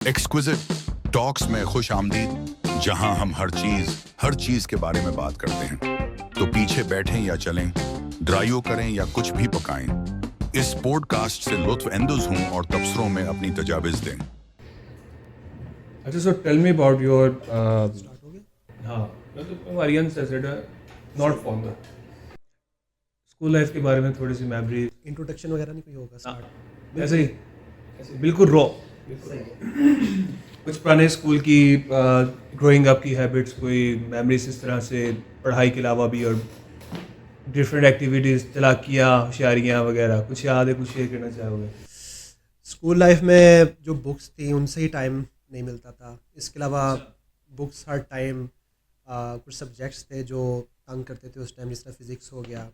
Exquisite talks में खुश आमदीद, जहां हम हर चीज के बारे में बात करते हैं। तो पीछे बैठें या चलें, ड्राइव करें या कुछ भी पकाएं, इस पॉडकास्ट से लुत्फ अंदोज हों और तबसरों में अपनी तजावीज़ दें। अच्छा, so tell me about your हाँ, मतलब Aryan said not formal school life के बारे में थोड़ी सी मेमोरी इंट्रोडक्शन वगैरह नहीं कोई होगा स्टार्ट ऐसे ही बिल्कुल रॉ कुछ पुराने स्कूल की ग्रोइंग अप की हैबिट्स, कोई मेमोरीज इस तरह से पढ़ाई के अलावा भी, और डिफरेंट एक्टिविटीज़, चलाकियाँ, होशियारियाँ वगैरह, कुछ याद है, कुछ शेयर करना चाहोगे? स्कूल लाइफ में जो बुक्स थी उनसे ही टाइम नहीं मिलता था। इसके अलावा बुक्स हर टाइम कुछ सब्जेक्ट्स थे जो तंग करते थे उस टाइम, जिस तरह फिज़िक्स हो गया,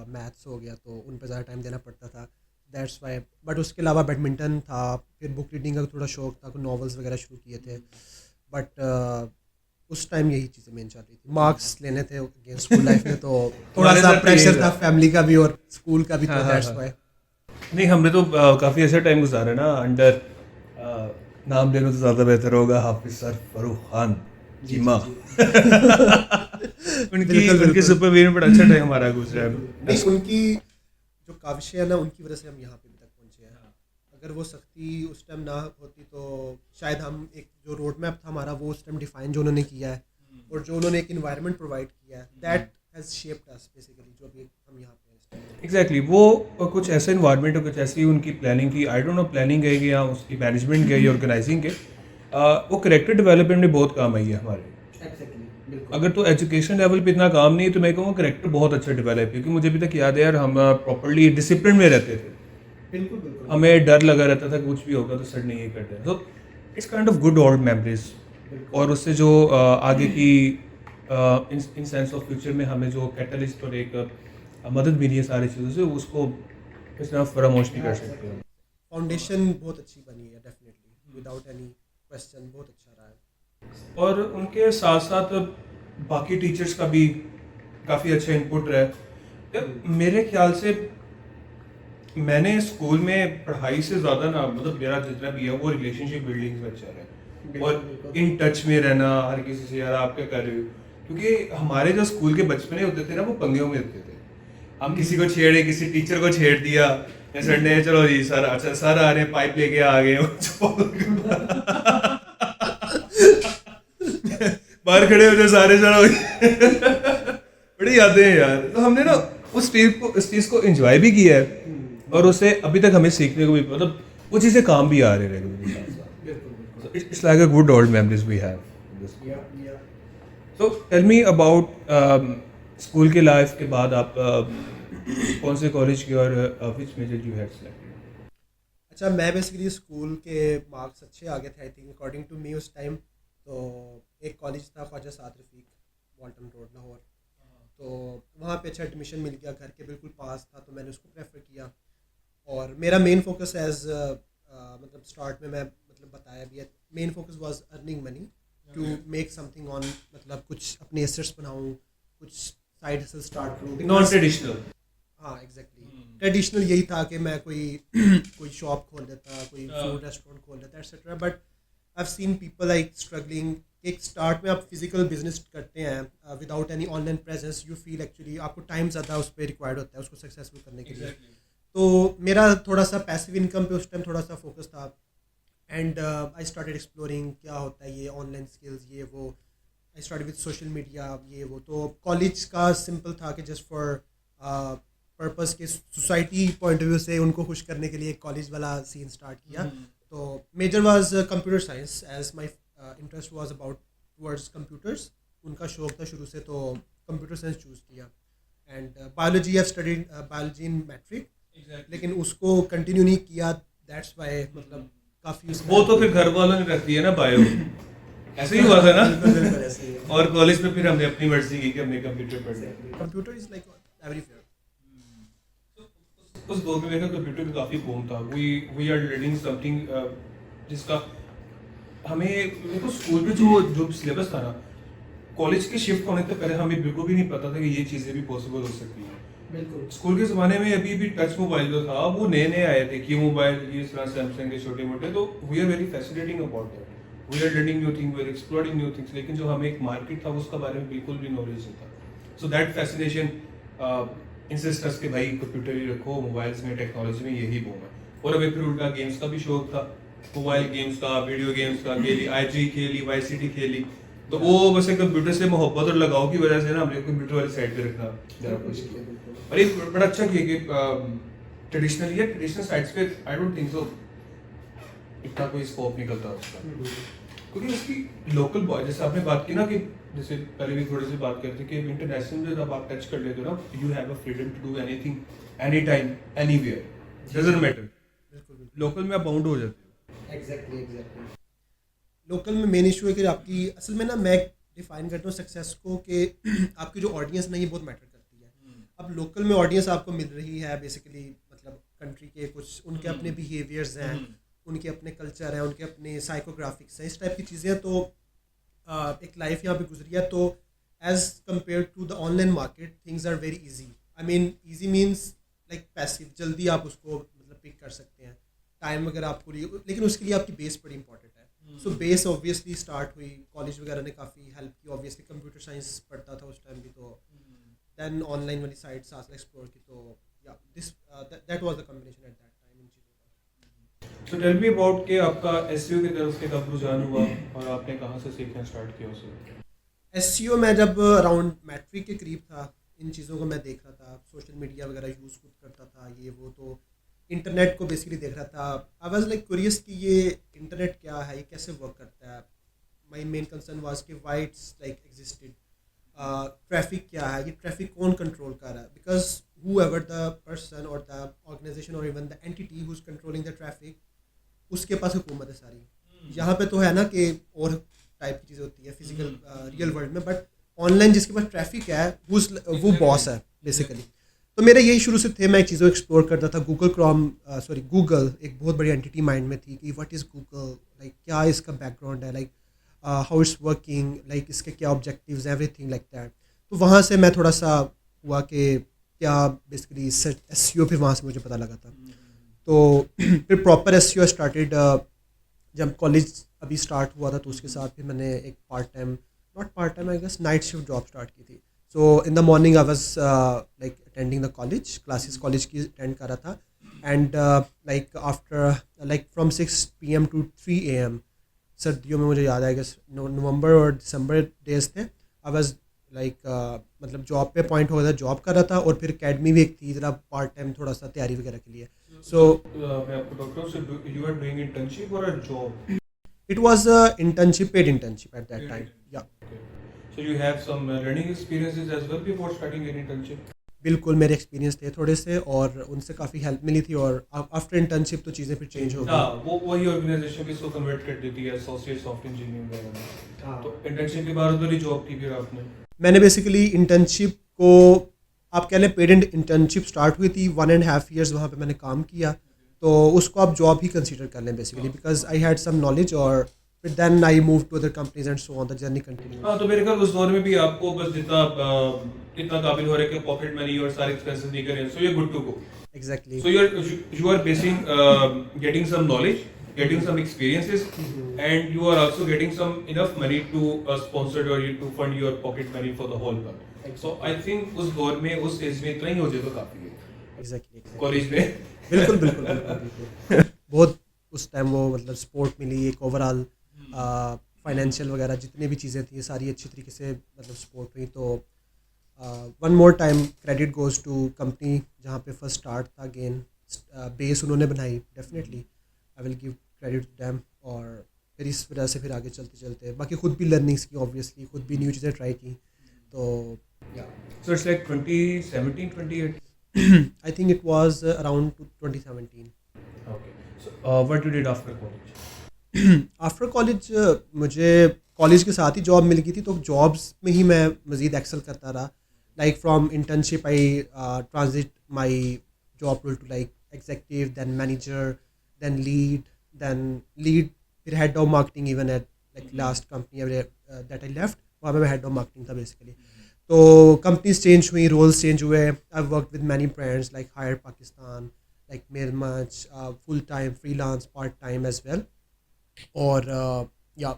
मैथ्स हो गया, तो उन पर ज़्यादा टाइम देना पड़ता था। That's why. बट उसके अलावा बैडमिंटन था, फिर बुक रीडिंग का थोड़ा शौक था, कुछ नॉवेल्स वगैरह शुरू किए थे। बट उस टाइम यही चीज़ें मेन चल रही थी। मार्क्स लेने थे स्कूल लाइफ में, तो थोड़ा सा प्रेशर था फैमिली का भी और स्कूल का भी, तो दैट्स वाई। नहीं, हमने तो काफ़ी अच्छा टाइम गुजारा ना अंडर नाम ले लो तो ज़्यादा बेहतर होगा, हाफिज सर फरूख खान जीमा उनकी सुपरविजन में बड़ा अच्छा टाइम हमारा गुजरा है। नहीं, उनकी जो काविशें हैं ना, उनकी वजह से हम यहाँ पे भी तक पहुँचे हैं। अगर वो सख्ती उस टाइम ना होती तो शायद हम एक जो रोड मैप था हमारा, वो उस टाइम डिफाइन जो उन्होंने किया है और जो उन्होंने एक इन्वायरमेंट प्रोवाइड किया है, that has shaped us basically, जो अभी हम यहाँ पे हैं। एग्जैक्टली वो कुछ ऐसा इन्वायरमेंट और कुछ ऐसी उनकी प्लानिंग की, आई डोंट नो प्लानिंग है या उसकी मैनेजमेंट के या ऑर्गेनाइजिंग के, वो करेक्टर डेवलपमेंट में बहुत काम आई है हमारे। अगर तो एजुकेशन लेवल पे इतना काम नहीं है तो मैं कहूँगा करेक्टर बहुत अच्छा डेवलप है, क्योंकि मुझे अभी तक याद है यार, हम प्रॉपर्ली डिसिप्लिन में रहते थे। बिल्कुल। हमें डर लगा रहता था कुछ भी होगा तो सर नहीं ये करते हैं। तो it's kind of good old memories, और उससे जो आगे की इन सेंस ऑफ फ्यूचर में हमें जो कैटलिस्ट और एक मदद मिली है सारी चीज़ों से, उसको इस तरह फरामोश नहीं कर सकते हम। फाउंडेशन बहुत अच्छी बनी है, डेफिनेटली, विदाउट एनी क्वेश्चन, बहुत अच्छा रहा है। और उनके साथ साथ बाकी टीचर्स का भी काफ़ी अच्छा इनपुट रहा है। यार, मेरे ख्याल से मैंने स्कूल में पढ़ाई से ज़्यादा ना, मतलब मेरा जितना भी है वो रिलेशनशिप बिल्डिंग में अच्छा रहा, और इन टच में रहना हर किसी से, यार आप क्या कर रहे हो, क्योंकि हमारे जो स्कूल के बचपने होते थे ना, वो पंगेों में होते थे। हम किसी को छेड़े, किसी टीचर को छेड़ दिया, या सर ने चलो जी सर, अच्छा सर आ रहे हैं, पाइप लेके आ गए बाहर खड़े हो जाए सारे, चलो बड़ी यादें हैं यार। तो हमने ना उस चीज़ को एंजॉय भी किया है, और उससे अभी तक हमें सीखने को भी, मतलब वो चीज़ें काम भी आ रहे regularly. It's like a good old memories we have. So tell me about school के लाइफ के बाद आप कौन से कॉलेज की, और which major you had selected? अच्छा, मैं बेसिकली स्कूल के मार्क्स अच्छे आ गए थे I think, according to me उस टाइम। तो एक कॉलेज था ख्वाजा साद रफ़ीक, वाल्टन रोड, लाहौर। तो वहाँ पे अच्छा एडमिशन मिल गया, घर के बिल्कुल पास था, तो मैंने उसको प्रेफर किया। और मेरा मेन फोकस एज मतलब स्टार्ट में मैं मतलब बताया भी है, main focus was earning money to make something on, मतलब कुछ अपने एसेट्स बनाऊँ, कुछ साइड हसल स्टार्ट करूँ। Non traditional. हाँ, एग्जैक्टली। ट्रेडिशनल यही था कि मैं कोई शॉप खोल देता, कोई फूड रेस्टोरेंट खोल देता, etcetera. But I have seen people like struggling. एक स्टार्ट में आप फिजिकल बिजनेस करते हैं without any online presence, you feel actually आपको टाइम ज़्यादा उस पर रिक्वायर्ड होता है उसको सक्सेसफुल करने के लिए। तो मेरा थोड़ा सा पैसिव इनकम पे उस टाइम थोड़ा सा फोकस था, एंड आई स्टार्टेड एक्सप्लोरिंग क्या होता है ये ऑनलाइन स्किल्स, ये वो। I started with social media, ये वो। तो कॉलेज का सिंपल था कि जस्ट फॉर पर्पस के सोसाइटी पॉइंट ऑफ व्यू से उनको खुश करने के लिए एक कॉलेज वाला सीन स्टार्ट किया। तो major was computer science, as my interest was about towards computers. उनका शौक था शुरू से, तो कंप्यूटर साइंस चूज़ किया। And biology, I studied biology in matric, लेकिन उसको कंटिन्यू नहीं किया। दैट्स वाई, मतलब काफ़ी वो तो फिर घर वालों ने रख दिया ना बायो, ऐसे ही हुआ था ना। बिल्कुल ऐसे ही है। और कॉलेज में फिर हमने अपनी मर्जी की कि हमने कंप्यूटर पढ़ना है। Computer is like everywhere. उस दौर में मेरा कंप्यूटर का काफ़ी बूम था। वी आर लर्निंग समथिंग जिसका हमें, देखो स्कूल में जो सिलेबस था ना, कॉलेज के शिफ्ट होने से पहले हमें बिल्कुल भी नहीं पता था कि ये चीज़ें भी पॉसिबल हो सकती हैं। बिल्कुल स्कूल के ज़माने में अभी भी टच मोबाइल जो था वो नए नए आए थे की मोबाइल ये इस तरह सैमसंग के छोटे मोटे, तो we are very fascinating about that, we are learning new thing, we are exploring new things, लेकिन जो हमें एक मार्केट था उसका बारे में बिल्कुल भी नॉलेज नहीं था. सो दैट फैसिनेशन इंसिस्टर्स के भाई कंप्यूटर ही रखो, मोबाइल्स में टेक्नोलॉजी में यही बूम है. और अभी फिर उनका गेम्स का भी शौक था, मोबाइल गेम्स का, वीडियो गेम्स का खेली, IG खेली, वाई सिटी खेली, तो वो बस एक कंप्यूटर से मोहब्बत और लगाव की वजह से ना हमने कंप्यूटर वाली साइड पे रखना जरा कुछ किया. और एक बड़ा अच्छा किया कि ट्रेडिशनल साइट्स पे आई डोंट थिंक सो इतना कोई स्कोप निकलता उसका, क्योंकि उसकी लोकल बॉय, जैसे आपने बात की ना कि जैसे पहले भी थोड़ी सी बात करते कि इंटरनेशनल जब आप टच कर लेते हो ना, you have a freedom to do anything any time anywhere, doesn't matter. बिल्कुल लोकल में आप बाउंड हो जाते हो. एग्जैक्टली. लोकल में मेन इशू है कि आपकी असल में ना मैं डिफाइन करता हूँ सक्सेस को कि आपकी जो ऑडियंस नहीं बहुत मैटर करती है. अब लोकल में ऑडियंस आपको मिल रही है बेसिकली, मतलब कंट्री के कुछ उनके अपने बिहेवियर्स हैं, उनके अपने कल्चर हैं, उनके अपने साइकोग्राफिक्स हैं, इस टाइप की चीज़ें. तो एक लाइफ यहाँ पे गुजरी है, तो as compare to the online market things are very easy. I mean easy means like passive, जल्दी आप उसको मतलब पिक कर सकते हैं, टाइम वगैरह आपको, लेकिन उसके लिए आपकी बेस बड़ी इंपॉर्टेंट है. सो बेस ऑब्वियसली स्टार्ट हुई, कॉलेज वगैरह ने काफ़ी हेल्प की, ऑब्वियसली कंप्यूटर साइंस पढ़ता था उस टाइम भी, तो देन ऑनलाइन वाली साइट्स आगे एक्सप्लोर की, तो या this that was the combination eight that time in चीज़ों का. सो टेल मी अबाउट कि आपका एसईओ की तरफ से कब रुझान हुआ और आपने कहाँ से सीखना स्टार्ट किया उसे. एसईओ मैं जब अराउंड मैट्रिक के करीब था, इन चीज़ों को मैं देख रहा था, सोशल मीडिया वगैरह यूज़ खुद करता था, ये वो, तो इंटरनेट को बेसिकली देख रहा था. आई वाज लाइक क्यूरियस कि ये इंटरनेट क्या है, ये कैसे वर्क करता है. माय मेन कंसर्न वाज कि why it's like existed, traffic क्या है, ये ट्रैफिक कौन कंट्रोल कर रहा है, because whoever the person or the organization or even the entity who's controlling the traffic, उसके पास हुकूमत है सारी. यहाँ पे तो है ना कि और टाइप की चीज़ें होती है फिजिकल रियल वर्ल्ड में, बट ऑनलाइन जिसके पास ट्रैफिक है वो बॉस है बेसिकली. तो मेरे यही शुरू से थे, मैं चीज़ों एक्सप्लोर करता था. गूगल एक बहुत बड़ी एंटिटी माइंड में थी कि व्हाट इज़ गूगल, लाइक क्या इसका बैकग्राउंड है, like how it's working, like इसके क्या ऑब्जेक्टिव्स, एवरीथिंग लाइक दैट. तो वहाँ से मैं थोड़ा सा हुआ कि क्या बेसिकली एसईओ, फिर वहाँ से मुझे पता लगा था. तो फिर प्रॉपर एसईओ स्टार्टेड जब कॉलेज अभी स्टार्ट हुआ था, तो उसके साथ फिर मैंने एक not part time I guess, night shift job start की थी. So in the morning I was like attending the college classes, college की अटेंड कर रहा था, and like after like from 6 PM to 3 AM, सर्दियों में मुझे याद आएगा नवंबर और दिसंबर डेज थे. आई वाज लाइक मतलब जॉब पे अपॉइंट हो गया था, जॉब कर रहा था, और फिर अकेडमी भी एक थी जरा पार्ट टाइम थोड़ा सा तैयारी वगैरह के लिए. सो मैं आपको डॉक्टर से, यू आर डूइंग इंटर्नशिप और a job. It was internship, paid internship at that time. या So you have some learning experiences as well before starting an internship. बिल्कुल मेरे एक्सपीरियंस थे थोड़े से, और उनसे काफ़ी हेल्प मिली थी, और आफ्टर इंटर्नशिप तो चीज़ें फिर चेंज हो हाँ, गई. वो वही ऑर्गेनाइजेशन भी इसको कन्वर्ट कर देती है एसोसिएट सॉफ्ट इंजीनियरिंग वगैरह में. हाँ. तो इंटर्नशिप के बाद उधर ही जॉब की फिर आपने. मैंने बेसिकली इंटर्नशिप को, आप कह लें पेड इंटर्नशिप स्टार्ट हुई थी, 1.5 years वहाँ पे मैंने काम किया, तो उसको आप जॉब ही कंसीडर कर लें basically, because I had some knowledge, और फिर then I move to other companies and so on, the journey continue. हाँ, तो मेरे ख्याल उस दौर में भी आपको बस जितना इतना काबिल हो रहा है कि पॉकेट मनी और सारे एक्सपेंसेस नहीं करें, so you good to go. Exactly. So you are basing getting some knowledge, getting some experiences, and you are also getting some enough money to sponsor or you to fund your pocket money for the whole month. So I think उस दौर में उस as में इतना ही हो जाए तो काफी है. एग्जैक्टली. कॉलेज में बिल्कुल बिल्कुल बिल्कुल बिल्कुल. बहुत उस टाइम वो मतलब सपोर्ट मिली, एक ओवरऑल फाइनेंशियल वगैरह जितनी भी चीज़ें थी सारी अच्छी तरीके से मतलब सपोर्ट हुई. तो one more time credit goes to company जहाँ पे फर्स्ट स्टार्ट था. अगेन बेस उन्होंने बनाई, definitely I will give credit to them. और फिर इस वजह से फिर आगे चलते चलते बाकी खुद भी लर्निंग्स की, ऑब्वियसली खुद भी न्यू चीज़ें ट्राई की. तो या so it's like 2017 28. I think it was around 2017. Okay, so what you did after college? After college मुझे कॉलेज के साथ ही जॉब मिल गई थी, तो जॉब्स में ही मैं मज़ीद एक्सेल करता रहा. Like from internship I transit my job role to like executive, then manager, then lead, फिर head of marketing. Even at like last company that I left, वहाँ पे मैं हेड ऑफ मार्केटिंग था बेसिकली. तो companies change हुई, roles change हुए. I work with many brands like Haier Pakistan, like मिरमच, full time, freelance, part time as well, और या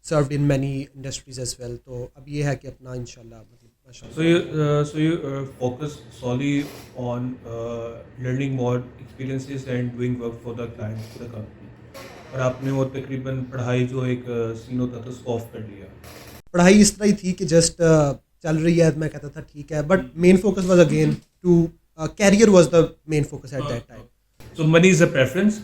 served in many industries as well. तो अब ये है कि अपना इंशाल्लाह मतलब So you focus solely on learning more experiences and doing work for the client, for the company. और आपने वो तकरीबन पढ़ाई जो एक सीन होता था उसको ऑफ कर लिया. पढ़ाई इस तरह ही थी कि जस्ट चल रही है, मैं कहता था ठीक है, but main focus was again to career was the main focus at that time. So money is a preference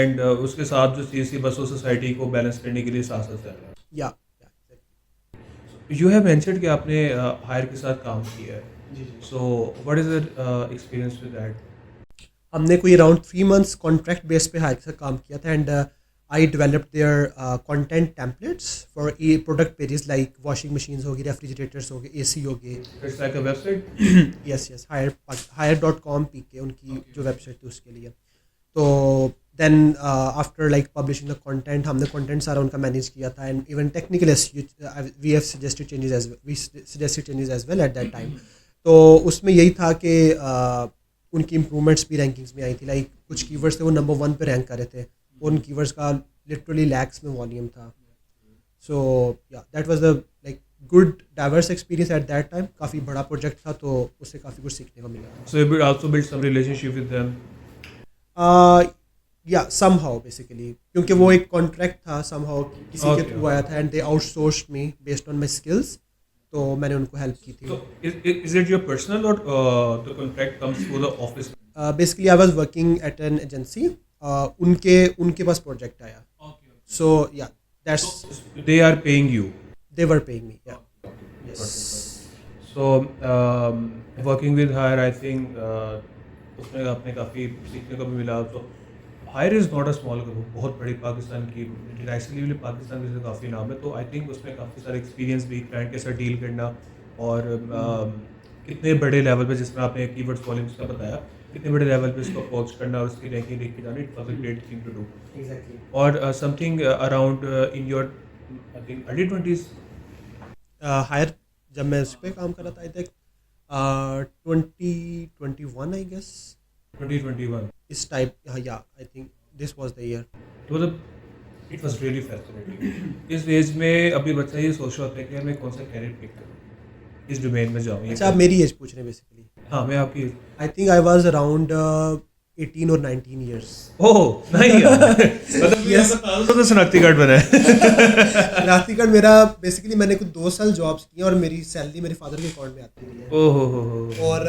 and उसके साथ जो चीज़ थी बस वो सोसाइटी को बैलेंस करने के लिए साथ साथ चल रहा है. या यू हैव मेंशन्ड कि आपने हायर के साथ काम किया है. So what is your experience with that? हमने कोई अराउंड 3 मंथ्स कॉन्ट्रैक्ट बेस पे हायर के साथ काम किया था, and I developed their content templates for a product pages like washing machines हो गई, रेफ्रिजरेटर्स हो गए, एसी हो गए. It's like a website. Yes hire.com PK उनकी जो वेबसाइट थी उसके लिए. तो then after like publishing the content, हमने कंटेंट सारा उनका मैनेज किया था, and even technical we have suggested changes as well at that time. तो उसमें यही था कि उनकी इंप्रूवमेंट्स भी रैंकिंग्स में आई थी. लाइक कुछ कीवर्ड्स थे वो नंबर 1 पे रैंक कर रहे थे, उन कीवर्ड्स का लिटरली लैक्स में वॉल्यूम था. सो या that was the like good diverse experience eight that time. काफ़ी बड़ा प्रोजेक्ट था, तो उससे काफ़ी कुछ सीखने को मिला. So you also build some relationship with them. या समहाउ बेसिकली, क्योंकि वो एक कॉन्ट्रैक्ट था समहाउ किसी के थ्रू आया था, and they outsourced me based on my skills. तो मैंने उनको हेल्प की थी. So is it your personal or the contract comes through the office? Basically I was working at an agency. उनके पास प्रोजेक्ट आया. सो या that's So they are paying you. They were paying me. या yes. So working with Hire, I think उसमें आपने काफ़ी सीखने को भी मिला. तो Haier is not a small group, बहुत बड़ी पाकिस्तान की इंटरनेशनली भी पाकिस्तान में काफ़ी नाम है. तो आई थिंक उसमें काफ़ी सारे एक्सपीरियंस भी, क्लाइंट के साथ डील करना, और कितने बड़े लेवल पे, जिसमें आपने कीवर्ड्स वॉल्यूम्स का बताया, कितने बड़े लेवल पे इसको अप्रोच करना और उसकी रैंकिंग लेके जाना, it was a great thing to do. Exactly. और something around in your I think early 20s. Haier जब मैं उस पर काम कर रहा था, आई थिंक 2021 आई गेस, 2021. इस टाइप. या I think this was the year. It was really fascinating. इस एज में अभी बच्चा ये सोच रहा होता है कि यार मैं कौन सा कैरियर पिक करूँ, इस डोमेन में जाऊँ. अच्छा, आप मेरी एज पूछ रहे हैं बेसिकली. हाँ, मैं आपकी. I think I was around 18 और 19 ईयर्स. ओह नहीं यार. मतलब Yes. तो शनाख्ती कार्ड बना है. शनाख्ती कार्ड मेरा बेसिकली, मैंने कुछ 2 साल जॉब्स की और मेरी सैलरी मेरे फादर के अकाउंट में आती रही है. ओह हो. और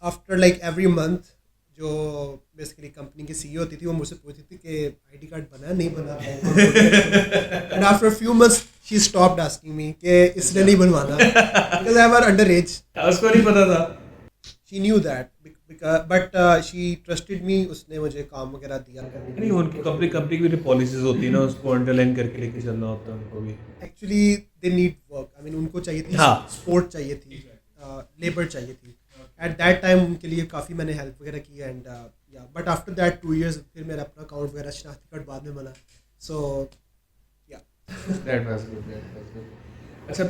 आफ्टर लाइक एवरी मंथ जो बेसिकली कंपनी की सीईओ होती थी, वो मुझसे पूछती थी कि आईडी कार्ड बना नहीं बना. And after few months she stopped asking me कि इसलिए नहीं बनवाना, because I were under as. उसको नहीं पता था. She knew that, but she trusted me. उसने मुझे काम वगैरह दिया करने के नहीं, उनकी कंपनी की भी पॉलिसीज होती है ना, उसको अंडरलाइन करके लेके चलना होता है उनको भी. Actually they need work. I mean उनको चाहिए थी, हाँ. सपोर्ट चाहिए थी, लेबर चाहिए थी. एट दैट टाइम उनके लिए काफ़ी मैंने हेल्प वगैरह की. एंड या बट आफ्टर दैट 2 years फिर मेरा अपना अकाउंट वगैरह शनाख्ती कार्ड बाद में बना. सो या That was good. अच्छा,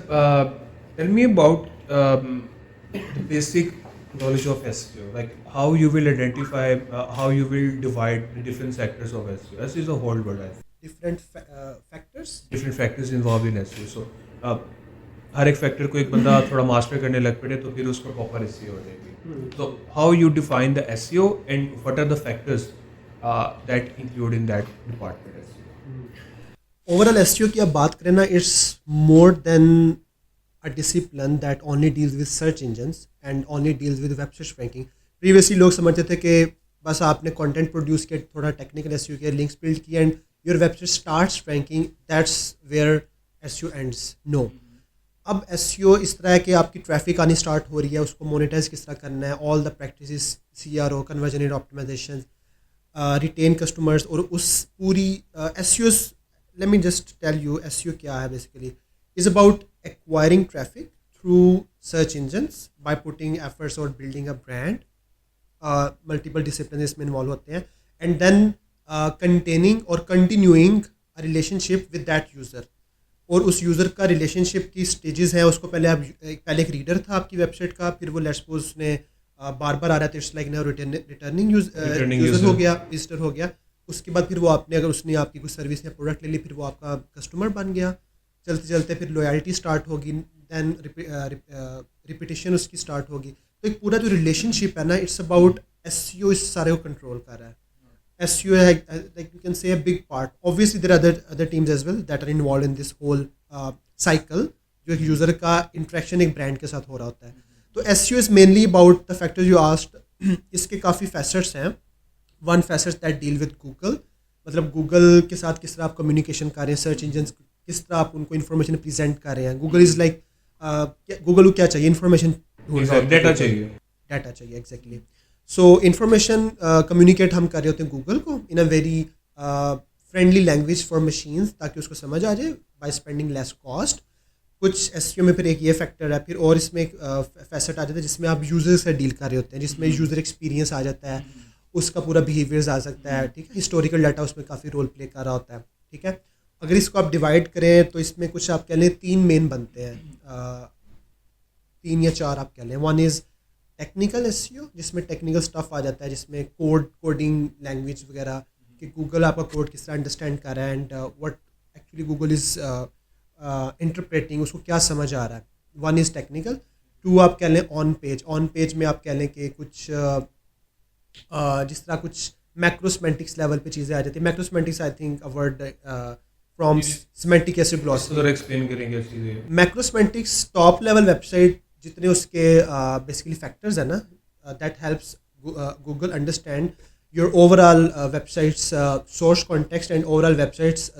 tell me about the basic knowledge of SEO, like how you will identify, how you will divide the different sectors of SEO. SEO is a whole word. I think. Different factors. Different factors involved in SEO. So हर एक factor को एक बंदा थोड़ा master करने लग पड़े तो फिर उसको प्रॉपर SEO हो जाएगी. So how you define the SEO and what are the factors that include in that department SEO? Overall SEO की अब बात करें ना, it's more than a discipline that only deals with search engines and only deals with web search ranking. Previously लोग समझते थे कि बस आपने कंटेंट प्रोड्यूस किया, थोड़ा टेक्निकल एसईओ किया, लिंक्स बिल्ड किया and your website starts ranking, that's where SEO ends. No, अब एसईओ इस तरह है कि आपकी ट्रैफिक आनी स्टार्ट हो रही है, उसको मोनेटाइज किस तरह करना है, all the practices, CRO, conversion rate optimisation, retain customers, और उस पूरी SEO. Let me just tell you SEO क्या है. Basically is about acquiring traffic through search engines by putting efforts और building a brand. Multiple discipline इसमें involve होते हैं. And then containing और continuing a relationship with that user. और उस user का रिलेशनशिप की स्टेजेस हैं, उसको पहले एक रीडर था आपकी वेबसाइट का, फिर वो लेट्स सपोज उसने बार बार आ रहा था, it's like now returning Returning user user. हो गया, विजिटर हो गया। उसके बाद फिर वो आपने अगर उसने आपकी कोई सर्विस या प्रोडक्ट ले ली, फिर वो आपका कस्टमर बन गया। चलते चलते फिर लॉयल्टी स्टार्ट होगी, दैन रिपीटिशन उसकी स्टार्ट होगी। तो एक पूरा जो रिलेशनशिप है ना, इट्स अबाउट SEO इस सारे को कंट्रोल कर रहा है। SEO है, like you can say, a big part. Obviously there are other teams as well that are involved in this whole cycle, जो एक यूज़र का इंट्रैक्शन एक ब्रांड के साथ हो रहा होता है। तो SEO is mainly about the factors you asked. इसके काफ़ी facets हैं। One facet that deal with Google, मतलब गूगल के साथ किस तरह आप कम्युनिकेशन कर रहे हैं, सर्च इंजन किस तरह आप उनको इन्फॉर्मेशन प्रेजेंट कर रहे हैं। गूगल इज़ लाइक गूगल को क्या चाहिए, इन्फॉर्मेशन ढूंढ रहा है, डेटा चाहिए। डाटा चाहिए, एग्जैक्टली। सो इन्फॉर्मेशन कम्युनिकेट हम कर रहे होते हैं गूगल को in a very friendly language for machines, ताकि उसको समझ आ जाए बाय स्पेंडिंग लेस कॉस्ट। कुछ SEO में फिर एक ये फैक्टर है, फिर और इसमें एक फैसेट आ जाता है जिसमें आप यूज़र से डील कर रहे होते हैं, जिसमें यूज़र एक्सपीरियंस आ जाता है, उसका पूरा बिहेवियर्स आ सकता है, ठीक है। हिस्टोरिकल डाटा उसमें काफ़ी रोल प्ले कर रहा होता है, ठीक है। अगर इसको आप डिवाइड करें तो इसमें कुछ आप कह लें 3 मेन बनते हैं, 3 या 4 आप कह लें। वन इज़ टेक्निकल SEO, जिसमें टेक्निकल स्टफ आ जाता है, जिसमें कोडिंग लैंग्वेज वगैरह कि गूगल आपका कोड किस तरह अंडरस्टैंड कर रहा है, and what actually Google is interpreting, उसको क्या समझ आ रहा है। One is technical. 2 आप कह लें ऑन पेज में आप कह लें कि कुछ जिस तरह कुछ मैक्रोसेमेंटिक्स लेवल पे चीज़ें आ जाती है। Macrosemantics I think a word from semantic acid glossary. जरा एक्सप्लेन करेंगे चीज़ें। मैक्रोसेमेंटिक्स टॉप लेवल वेबसाइट जितने उसके बेसिकली फैक्टर्स है ना, that helps Google understand your overall websites source context and overall websites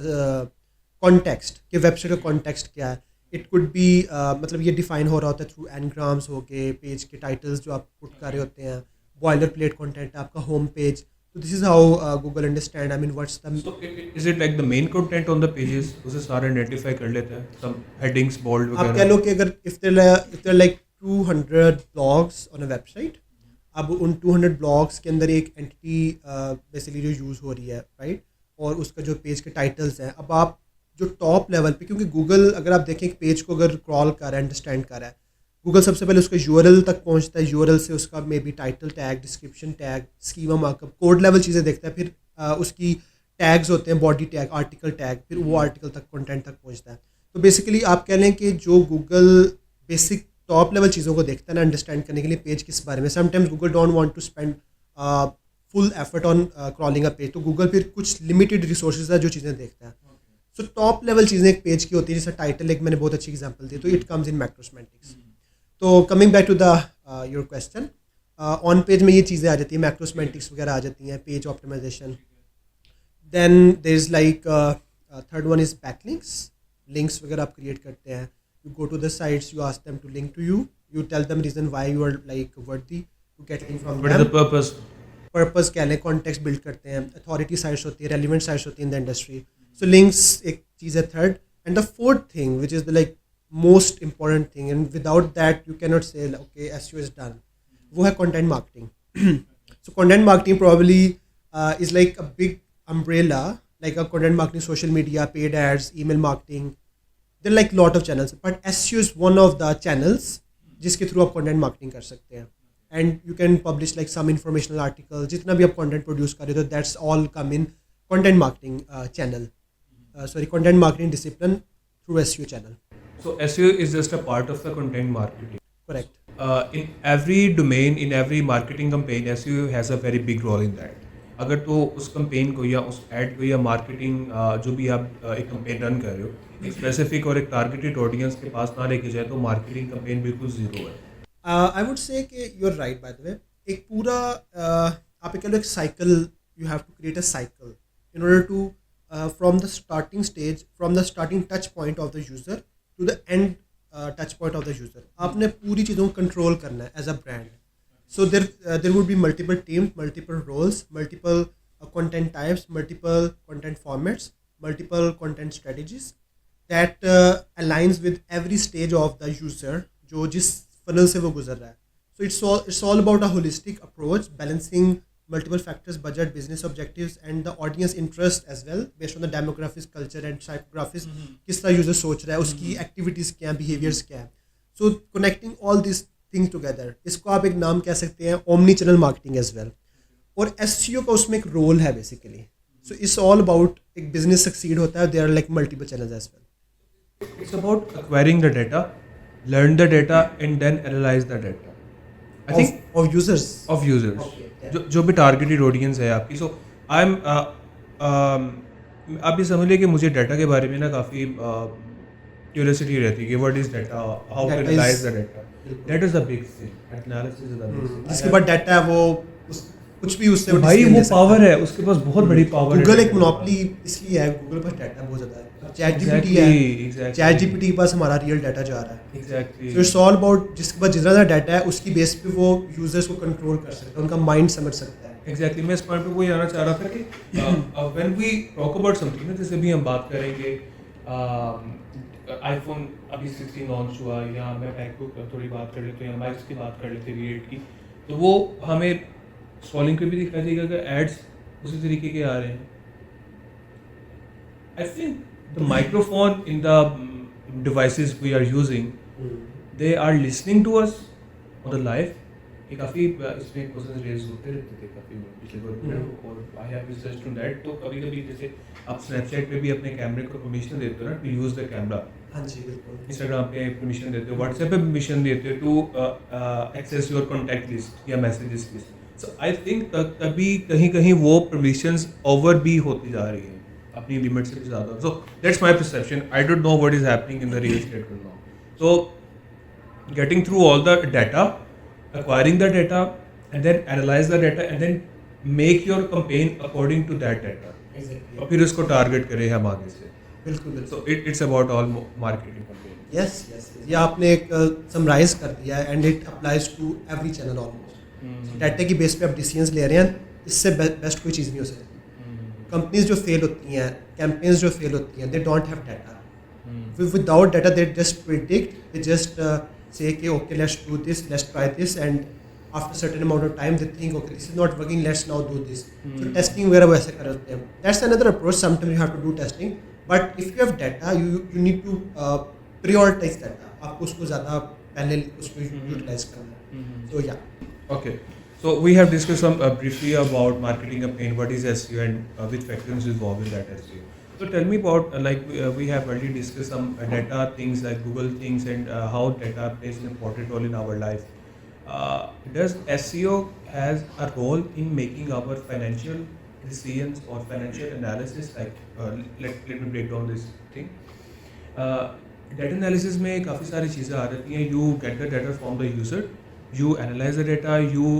context, कि वेबसाइट का कॉन्टेक्स्ट क्या है। इट कुड बी मतलब ये डिफाइन हो रहा होता है थ्रू एनग्राम्स हो गए, पेज के टाइटल्स जो आप पुट कर रहे होते हैं, बॉयलर प्लेट कॉन्टेंट आपका होम पेज। तो this is how Google understand, I mean what's the So is it like the main content on the pages उसे सारे आइडेंटिफाई कर लेता है, some headings bold आप कह वगैरह। लो कि अगर if there are like 200 blogs on a website, अब उन 200 ब्लॉग्स के अंदर एक एंटिटी बेसिकली जो यूज़ हो रही है, राइट, और उसका जो पेज के टाइटल्स हैं। अब आप जो टॉप लेवल पे, क्योंकि गूगल अगर आप देखें एक पेज को अगर क्रॉल कर रहा है, अंडरस्टैंड कर रहा है, गूगल सबसे पहले उसका URL तक पहुंचता है, URL से उसका may be title tag, description tag, schema markup, code level चीज़ें देखता है, फिर उसकी टैग्स होते हैं, बॉडी टैग, आर्टिकल टैग, फिर वो आर्टिकल तक कंटेंट तक पहुंचता है। तो बेसिकली आप कह लें कि जो गूगल बेसिक टॉप लेवल चीज़ों को देखता है ना अंडरस्टैंड करने के लिए पेज किस बारे में, sometimes Google don't want to spend full effort on crawling a page, तो गूगल फिर कुछ लिमिटेड रिसोर्सेज है जो चीज़ें देखता है। सो टॉप लेवल चीज़ें एक पेज की होती है, जैसे टाइटल, एक मैंने बहुत अच्छी एग्जांपल दी, तो इट कम्स इन मैक्रोसेमेंटिक्स। तो coming back to the your question, on page में ये चीज़ें आ जाती हैं, मैक्रोसेमेंटिक्स वगैरह आ जाती हैं, page optimisation. Then there is like third one is backlinks, links वगैरह आप क्रिएट करते हैं। You go to the sites, you ask them to link to you, you tell them reason why you are like worthy to get link from What is the purpose? Purpose क्या है, context build करते हैं, authority sites होती है, relevant sites होती है in the industry. So links एक चीज़ है third. And the fourth thing which is the like most important thing, and without that you can not से ओके SEO इज डन, वो है content marketing. So content marketing probably is like a big umbrella, like a content marketing, social media, paid ads, email marketing. There are like lot of channels, but SEO is one of the channels जिसके through आप content marketing कर सकते हैं। And you can publish like some informational article, जितना भी आप content produce कर रहे हो, that's all come in content marketing channel, sorry content marketing discipline through SEO channel. So SEO is just a part of the content marketing. Correct. In every domain, in every marketing campaign, SEO has a very big role in that. अगर तो उस campaign को या उस ad को या marketing जो भी आप एक campaign run कर रहे हो, एक specific और एक targeted audience के पास ना लेके जाए तो marketing campaign बिल्कुल zero है। आई वुड से कि you are right by the way. एक पूरा आप कह लो एक cycle, you have to create a cycle in order to from the starting stage, from the starting touch point of the user to the end touch point of the user. आपने पूरी चीज़ों को कंट्रोल करना है as a brand. So there would be multiple teams, multiple roles, multiple content types, multiple content formats, multiple content strategies that aligns with every stage of the user जो जिस funnel से वो गुजर रहा है। So it's all about a holistic approach, balancing multiple factors, budget, business objectives, and the audience interest as well, based on the demographics, culture, and psychographics. किस तरह user सोच रहा है, उसकी एक्टिविटीज़ क्या हैं, बिहेवियर्स क्या हैं. So connecting all this thing together, इसको आप एक नाम कह सकते हैं omni channel marketing as well. और एसईओ का उसमें एक रोल है basically. So it's all about एक बिजनेस सक्सीड होता है, there are like multiple channels as well. It's about acquiring the data, learn the data, and then analyze the data. I think of users. of users. Okay, yeah. जो भी targeted audience है आपकी. So I'm आप ये समझ लें कि मुझे डाटा के बारे में ना काफ़ी क्यूरियोसिटी रहती है कि what is data, how to analyse the data. That is the big thing. Analysis is the big thing. जिसके बाद डाटा है वो कुछ भी उससे भाई वो पावर है, उसके पास बहुत बड़ी पावर है. गूगल एक मोनोपोली इसलिए है, गूगल पर डाटा बहुत ज़्यादा है. चैट जीपीटी है, चैट जीपीटी के पास हमारा रियल डाटा जा रहा है. Exactly. So it's all about जिसके पास जितना ज़्यादा डाटा है उसकी बेस पे वो यूजर्स को कंट्रोल कर सकता है, उनका माइंड समझ सकता है. एग्जैक्टली. मैं इस पॉइंट पे वही आना चाह रहा था कि when we talk about something ना, जैसे भी हम बात करेंगे आईफोन अभी 16 लॉन्च हुआ, या मैं मैकबुक थोड़ी बात कर लेते हैं, या माइक्स की बात कर लेते हैं V8 की, तो वो हमें स्क्रॉलिंग पे भी दिखाई देगा कि एड्स उसी तरीके के आ रहे हैं. I think the microphone in the devices we are using, they are listening to us on the live. ये काफ़ी इसमें क्वेश्चन रेज होते रहते थे काफ़ी पिछले वर्क, और I have research on that. तो कभी कभी जैसे आप स्नैपचैट पे भी अपने कैमरे को परमिशन देते हो ना टू यूज़ द कैमरा. हाँ जी बिल्कुल. इंस्टाग्राम पे परमिशन देते हो, व्हाट्सएप पे परमिशन देते हो to access your contact list या messages list. So I think तभी कहीं कहीं वो परमिशंस ओवर भी होती जा रही हैं अपनी लिमिट से भी ज़्यादा. So that's my perception. I don't know what is happening in the real estate now. So getting through all the data, acquiring the data, and then analyze the data, and then make your campaign according to that data. Exactly. और फिर उसको target करें हम आगे से. बिल्कुल बिल्कुल. So it's about all marketing campaign. Yes yes, ये आपने एक समराइज कर दिया है, and it applies to every channel almost. Data की बेस पे आप डिसीजंस ले रहे हैं, इससे बेस्ट कोई चीज़ नहीं हो सकती. कंपनीज जो फेल होती हैं, कैंपेन्स जो फेल होती हैं, they don't have data. Without data they just predict, they just say कि okay let's do this, let's try this, and after certain amount of time they think okay this is not working, let's now do this. So testing वगैरह वैसे करते हैं. That's another approach. Sometimes you have to do testing, but if you have data you need to prioritize data. आपको उसको ज़्यादा पहले उसको utilize करना है. So yeah. Okay. So we have discussed some briefly about marketing campaign, what is SEO, and which factors involved in that SEO. So tell me about we have already discussed some data things like Google things, and how data plays an important role in our life. Does SEO has a role in making our financial decisions or financial analysis? Let me break down this thing. Data analysis में काफ़ी सारी चीज़ें आ जाती हैं. You get the data from the user, you analyze the data, you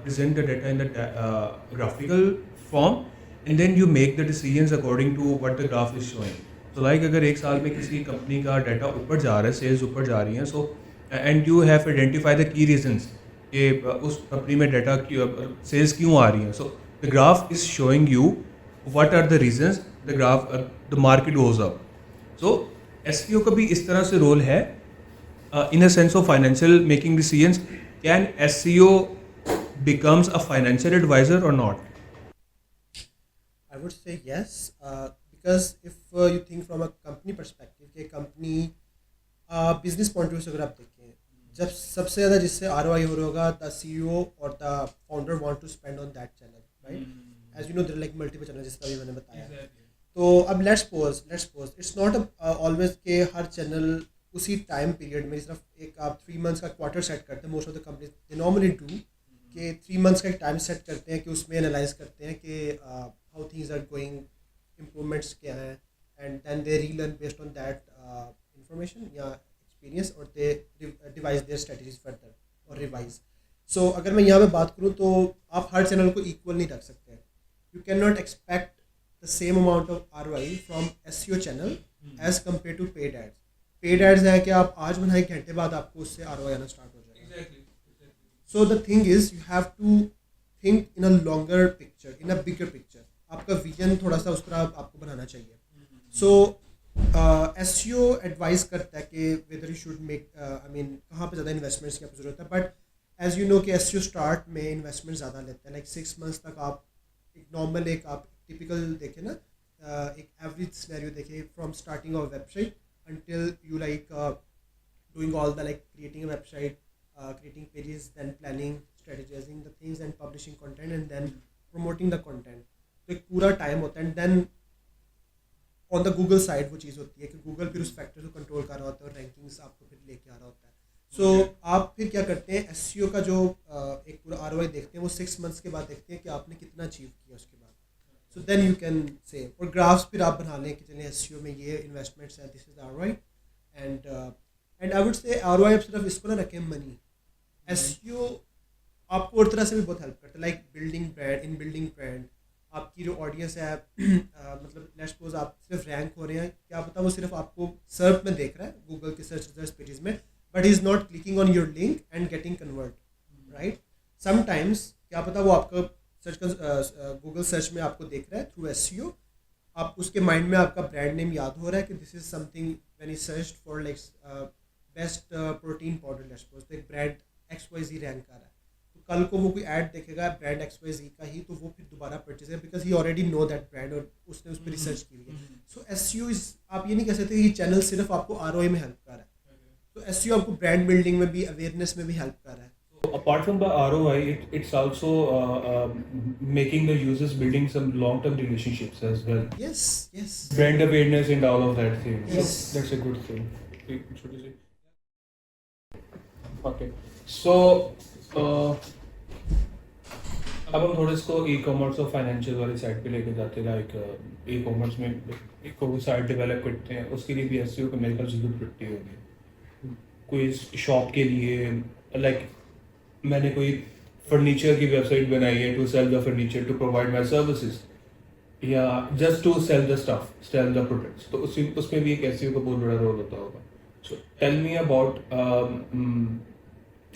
present the data in the graphical form, and then you make the decisions according to what the graph is showing. So like अगर एक साल में किसी company का data ऊपर जा रहा है, सेल्स ऊपर जा रही हैं, so and you have identified the key reasons कि उस कंपनी में डाटा सेल्स क्यों आ रही हैं. So the graph is showing you what are the reasons the graph the market goes up. So SEO का भी इस तरह से रोल है in a sense of financial making decisions. Can SEO becomes a financial advisor or not? I would say yes, because if you think from a company perspective, कि company business point of view से अगर आप देखें, जब सबसे ज़्यादा जिससे ROI हो रहा होगा, the CEO और the founder want to spend on that channel, right? As you know, there are like multiple channels जिस तरह भी मैंने बताया. तो अब let's suppose it's not always कि हर channel उसी टाइम पीरियड में सिर्फ एक आप 3 months का क्वार्टर सेट करते हैं. Most of the companies they normally do कि 3 months का एक टाइम सेट करते हैं कि उसमें एनालाइज करते हैं कि how things are going, improvements क्या हैं, and then they relearn based on that information या एक्सपीरियंस, और they devise their strategies further और रिवाइज. सो अगर मैं यहाँ पे बात करूँ तो आप हर चैनल को इक्वल नहीं रख सकते. You can not expect the same amount of ROI from SEO channel as compare to paid ads. Paid ads है कि आप आज बनाए, एक घंटे बाद आपको उससे ROI आना स्टार्ट हो जाएगा. So the thing is you have to think in a longer picture, in a bigger picture. आपका विजन थोड़ा सा उस तरह आपको बनाना चाहिए. सो SEO एडवाइस करता है कि whether you should make, I mean कहाँ पे ज़्यादा इन्वेस्टमेंट्स की आपको ज़रूरत है. बट एज यू नो कि एस स्टार्ट में इन्वेस्टमेंट ज़्यादा लेते हैं, लाइक 6 मंथ्स तक आप एक नॉर्मल एक आप टिपिकल देखें ना, एक एवरेज सिनेरियो देखें from starting of website until you like doing all the like creating a website, creating pages, then planning, strategizing the things and publishing content and then promoting the content. तो एक पूरा time होता है. And then on the Google side वो चीज़ होती है कि गूगल फिर उस फैक्टर को कंट्रोल कर रहा होता है और रैंकिंग्स आपको फिर लेके आ रहा होता है. सो आप फिर क्या करते हैं, एसईओ का जो एक पूरा आरओआई देखते हैं वो 6 मंथ्स के बाद देखते हैं कि आपने कितना अचीव किया उसके बाद. So then you can say, और ग्राफ्स फिर आप बना लें कि चलिए एसईओ में ये इन्वेस्टमेंट्स है, this is ROI. And I would से आरओआई आप सिर्फ इसको ना रखें मनी. एसईओ आपको और तरह से भी बहुत हेल्प करता है, लाइक बिल्डिंग ब्रांड. इन बिल्डिंग ब्रांड आपकी जो ऑडियंस है मतलब लेट्स सपोज आप सिर्फ रैंक हो रहे हैं, क्या पता वो सिर्फ आपको सर्च में देख रहा है गूगल के सर्च रिजल्ट पेजेस में, but is not clicking on your link and getting convert, right. Sometimes क्या पता वो आपका सर्च गूगल सर्च में आपको देख रहा है थ्रू एसईओ, आप उसके माइंड में आपका ब्रांड नेम याद हो रहा है कि this is something when he searched for like best protein powder, let's suppose, तो एक ब्रांड XYZ रैंक कर रहा है, तो कल को वो कोई ऐड देखेगा ब्रांड XYZ का ही, तो वो फिर दोबारा परचेज है because he already know that brand और उसने उस पर रिसर्च की हुई है. सो एसईओ इज, आप ये नहीं कह सकते कि ये चैनल सिर्फ आपको आरओआई में हेल्प कर रहा है. तो एसईओ आपको ब्रांड बिल्डिंग में भी, अवेयरनेस में भी हेल्प कर रहा है. Apart from the ROI, it's also making the users building some long-term relationships as well. Yes, yes. Brand awareness and all of that thing. Yes. So that's a good thing. Should you say? Okay. So, अब हम थोड़े इसको e-commerce और financial वाली side पे लेके जाते हैं. लाइक ई-कॉमर्स में एक कोई साइट डेवलप करते हैं, उसके लिए भी एसईओ का मेरे ख्याल से जरूरत पड़ती होगी. कोई शॉप के लिए, लाइक मैंने कोई फर्नीचर की वेबसाइट बनाई है to sell the furniture, to provide my services, या just to sell the stuff, sell the products, तो उसमें भी एक एसईओ का बहुत बड़ा रोल होता होगा. So tell me about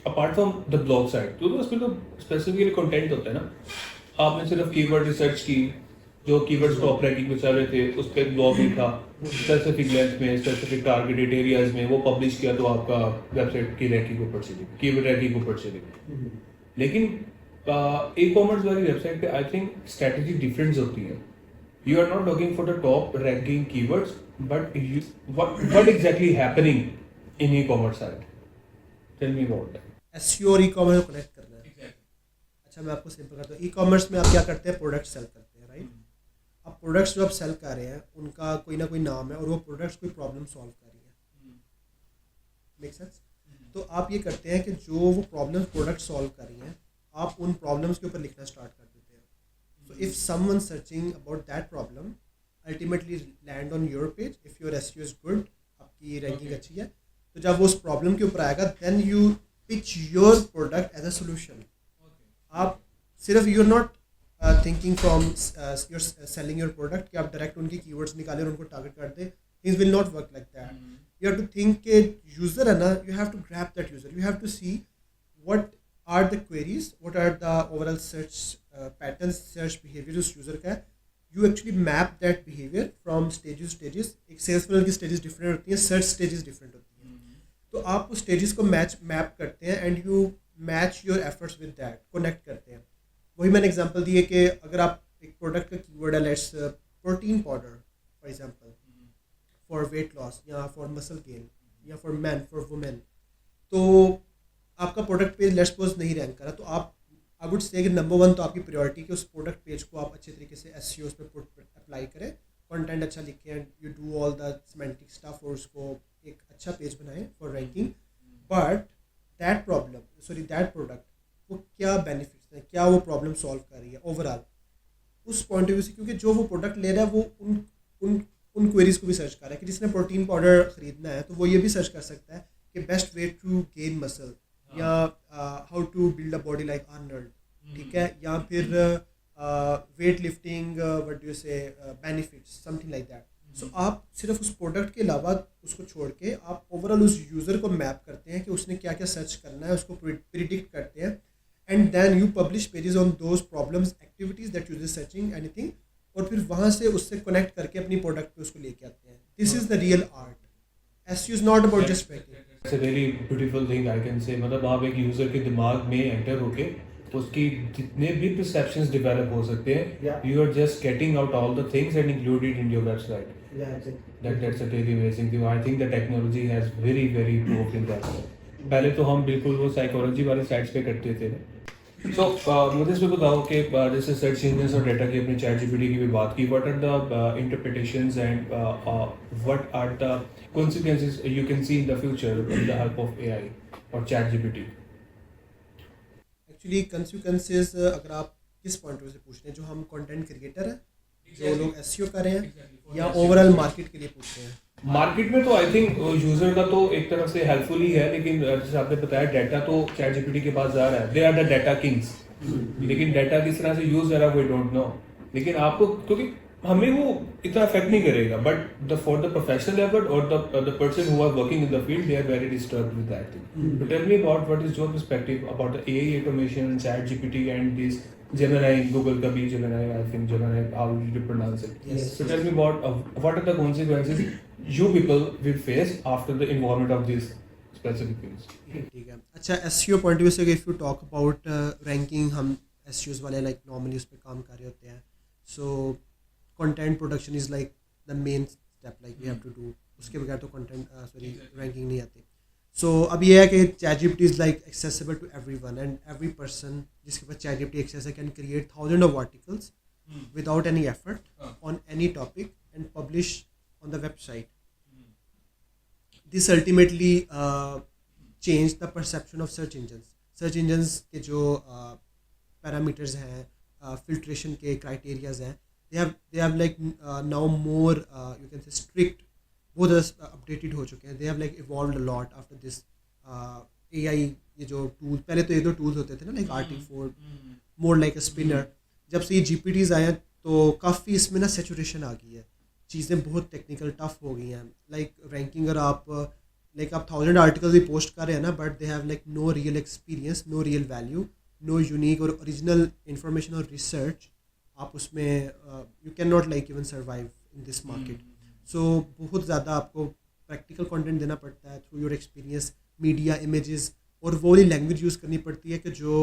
apart from the blog side, तो उसमें तो स्पेसिफिकली कंटेंट होता है ना. आपने सिर्फ कीवर्ड रिसर्च की, जो कीवर्ड्स टॉप रैंकिंग में चल रहे थे उस पर ब्लॉग लिखा, स्पेसिफिक लेंथ में, स्पेसिफिक टारगेटेड एरियाज में वो पब्लिश किया, तो आपका वेबसाइट की रैंकिंग ऊपर चली, कीवर्ड रैंकिंग ऊपर चली. लेकिन ई कॉमर्स वाली वेबसाइट पे आई थिंक स्ट्रेटजी डिफरेंट होती है. You are not looking for the top ranking keywords, but what exactly happening in e commerce side, tell me about that. SEO और e commerce को connect करना है. अच्छा, मैं आपको सिंपल करता हूँ. ई कॉमर्स में आप क्या करते हैं, प्रोडक्ट सेल करते हैं, राइट. अब प्रोडक्ट्स जो आप सेल कर रहे हैं उनका कोई ना कोई नाम है और वो प्रोडक्ट्स कोई प्रॉब्लम सॉल्व कर रही है. Make sense. तो आप ये करते हैं कि जो वो प्रॉब्लम प्रोडक्ट सॉल्व कर रही हैं, आप उन प्रॉब्लम्स के ऊपर लिखना स्टार्ट कर देते हैं. So if someone searching about that problem ultimately land on your page, if your SEO is good, आपकी रैंकिंग अच्छी है, तो जब वो उस प्रॉब्लम के ऊपर आएगा then you pitch your product as a solution. आप सिर्फ you are not thinking from your selling your product कि आप डायरेक्ट उनकी कीवर्ड्स निकालें और उनको टारगेट कर दें. Things will not work like that. You have to think के यूज़र है ना, you have to grab that user. You have to see what are the queries, what are the overall search patterns, search behavior उस user का है. You actually map that behavior from stages to stages. एक sales funnel की stages different होती हैं, search stages different होती हैं. तो आप उस stages को मैप करते हैं and you match your efforts with that, connect करते हैं. वही मैंने एग्जांपल दिए कि अगर आप एक प्रोडक्ट का कीवर्ड है, let's protein powder for example, for weight loss या फॉर मसल गेन या फॉर मैन, फॉर वुमेन, तो आपका प्रोडक्ट पेज लेट्स सपोज नहीं रैंक करा, तो आप आई वुड से कि नंबर 1 तो आपकी प्रायोरिटी कि उस प्रोडक्ट पेज को आप अच्छे तरीके से एसईओ पे अप्लाई करें, कंटेंट अच्छा लिखें and you do all the semantic stuff और उसको एक अच्छा पेज बनाएं for ranking. But that product वो क्या बेनिफिट्स हैं, क्या वो प्रॉब्लम सॉल्व कर रही है ओवरऑल उस पॉइंट ऑफ व्यू से, क्योंकि जो वो प्रोडक्ट ले रहा है वो उन क्वेरीज को भी सर्च कर रहा है कि जिसने प्रोटीन पाउडर ख़रीदना है तो वो ये भी सर्च कर सकता है कि best way to gain muscle या how to build a body like Arnold, ठीक है, या फिर weight lifting, what do you say, benefits, something like that. So आप सिर्फ उस प्रोडक्ट के अलावा उसको छोड़ के आप ओवरऑल उस यूज़र को मैप करते हैं कि उसने क्या क्या सर्च करना है, उसको प्रिडिक्ट करते हैं and then you publish pages on those problems, activities that user searching anything, और फिर वहाँ से उससे कनेक्ट करके अपनी प्रोडक्ट पे उसको लेके आते हैं. This is the real art. SEO is not about just ranking. It's a very beautiful thing I can say, मतलब आप एक यूज़र के दिमाग में एंटर होके उसकी जितने भी परसेप्शंस डेवलप हो सकते हैं, you are just getting out all the things and included in your website. That's a really amazing thing. I think the technology has very improved in that. पहले तो हम बिल्कुल वो साइकोलॉजी वाले साइट्स पे करते थे. So मुझे इसमें बताओ कि जैसे सर्च इंजन और डाटा की अपनी चैट जीपीटी की भी बात की, what are the interpretations and what are the consequences you can see in the future with the help of AI or chat GPT? Actually consequences अगर आप किस पॉइंट ऑफ व्यू से पूछ रहे हैं, जो हम कंटेंट क्रिएटर हैं, जो लोग एसईओ कर रहे हैं, या ओवरऑल मार्केट के लिए पूछ रहे हैं? मार्केट में तो आई थिंक यूजर का तो एक तरफ से हेल्पफुल ही है, लेकिन जैसे आपने बताया डाटा तो चैट जीपीटी के पास जा रहा है, they are the data kings, लेकिन डाटा किस तरह से यूज हो रहा है वी डोंट नो. लेकिन आपको क्योंकि हमें वो इतना अफेक्ट नहीं करेगा, but the for the professional level और the person who are working in the field they are very disturbed with that thing. तो tell me about what is your perspective about the AI automation, chat GPT and this Gemini, Google का भी Gemini, I think Gemini, how you pronounce it. Yes. So tell me about what are the consequences you people will face after the involvement of these specific things. ठीक है. अच्छा, SEO point of view से if you talk about ranking, हम एसईओज वाले like normally उस पर काम कर रहे होते हैं. So content production is like the main step, like we have to do. उसके बगैर तो कंटेंट रैंकिंग नहीं आती. सो अब ये है कि ChatGPT is like accessible to everyone and every person जिसके पास चैट जीपीटी एक्सेस है can create thousand of articles without any effort on any topic and publish on the website. This ultimately change the perception of search engines. Search engines के जो parameters हैं, filtration के criterias हैं, they have like now more you can say strict, बहुत ज़्यादा updated हो चुके हैं. दे have like evolved a lot after this AI. ये जो टूल पहले तो ये दो टूल्स होते थे ना, लाइक आर्टिफोर्ड, मोर लाइक अ स्पिनर. जब से ये जीपीटीज आए हैं तो काफ़ी इसमें ना सेचुरेशन आ गई है, चीज़ें बहुत टेक्निकल टफ हो गई हैं. लाइक रैंकिंग अगर आप लाइक आप 1000 आर्टिकल्स भी पोस्ट कर रहे हैं ना, but they have like no real experience, no real value, no unique और ओरिजिनल इंफॉर्मेशन और रिसर्च. आप उसमें you can not like even survive in this market. So बहुत ज़्यादा आपको प्रैक्टिकल कंटेंट देना पड़ता है through your experience, media, images, और वो वाली लैंग्वेज यूज़ करनी पड़ती है कि जो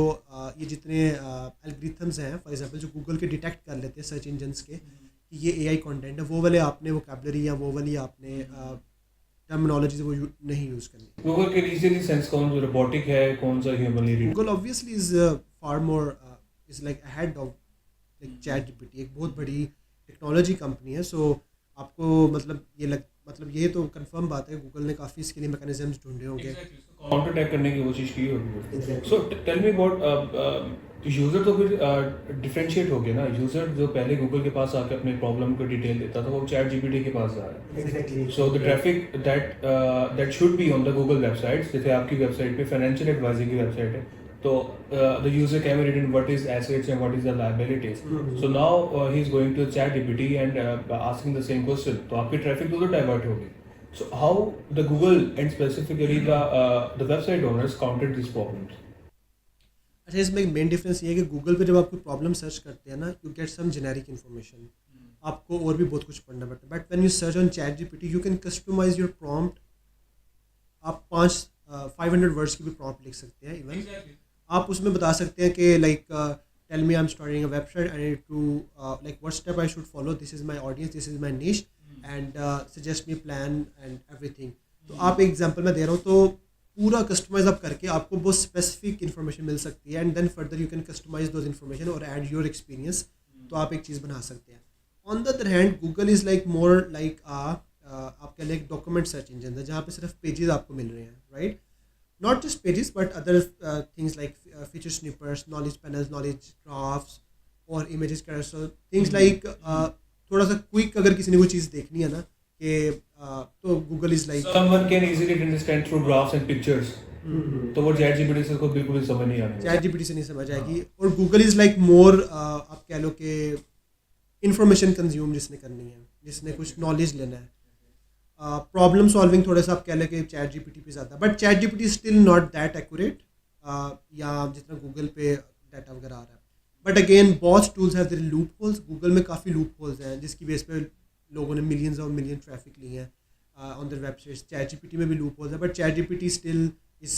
ये जितने एल्गोरिथम्स हैं, फॉर एग्जांपल जो गूगल के डिटेक्ट कर लेते हैं सर्च इंजन्स के कि ये एआई कंटेंट है, वो वाले आपने वोकैबुलरी या वो वाली आपने टर्मिनोलॉजी वो नहीं यूज़ करनी. गूगल के रीजनली सेंस कौन सा रोबोटिक है, कौन सा humanly read? Google obviously is far more is like ahead of like chat GPT. एक बहुत बड़ी टेक्नोलॉजी कंपनी है. सो आपको मतलब ये तो कंफर्म बात है, गूगल ने काफ़ी इसके लिए मैकेनिज्म्स ढूंढे होंगे, काउंटर अटैक करने की कोशिश की होगी. So tell me about user. तो फिर डिफरेंशिएट हो गया ना, यूज़र जो पहले गूगल के पास आके अपने प्रॉब्लम को डिटेल देता था, वो चैट जीपीटी के पास जा रहा है. So the traffic that should be on the Google website, जैसे आपकी वेबसाइट पे फाइनेंशियल एडवाइजरी की वेबसाइट है, तो the user can read in what is assets and what is the liabilities. So now he is going to chat GPT and asking the same question. तो आपकी traffic तो divert होगी. So how the Google and specifically the website owners countered these problems? अच्छा, इसमें एक main difference ये है कि गूगल पे जब आप कोई प्रॉब्लम सर्च करते हैं ना, you get some generic information, आपको और भी बहुत कुछ पढ़ना पड़ता है. But when you search on ChatGPT you can customise your prompt. आप 500 वर्ड्स की भी प्रॉम्प्ट लिख सकते हैं. इवन आप उसमें बता सकते हैं कि like tell me I am starting a website, I need to like what step I should follow, this is my audience, this is my niche, and suggest me plan and everything. तो आप एक example मैं दे रहा हूँ, तो पूरा customise आप करके आपको बहुत स्पेसिफिक इन्फॉर्मेशन मिल सकती है, and then further you can customise those information और ऐड योर एक्सपीरियंस. तो आप एक चीज़ बना सकते हैं. On the other hand Google is like more like आपके लिए एक डॉक्यूमेंट सर्च इंजन है, जहाँ पे सिर्फ पेजेस आपको मिल रहे हैं, right? Not just pages, but other things like feature snippets, knowledge panels, knowledge graphs, or images carousel, things like थोड़ा सा क्विक अगर किसी ने कोई चीज़ देखनी है ना कि तो Google is like someone can easily understand through graphs and pictures. तो वो चैट जीपीटी से को बिल्कुल भी समझ नहीं आएगी, चैट जीपीटी से नहीं समझ आएगी. और गूगल इज़ लाइक मोर आप कह लो कि इंफॉर्मेशन कंज्यूम जिसने करनी है, जिसने कुछ नॉलेज लेना है, प्रॉब्लम सॉल्विंग थोड़ा सा आप कह लें कि चैट जीपीटी पे ज़्यादा. But chat GPT still not that accurate या जितना गूगल पे डाटा वगैरह आ रहा है. बट अगेन बहुत tools have their loop holes. Google में काफ़ी लूप होल्स हैं जिसकी बेस पे लोगों ने मिलियंस और मिलियन ट्रैफिक ली हैं. on their websites. ChatGPT में भी loopholes है, but ChatGPT still is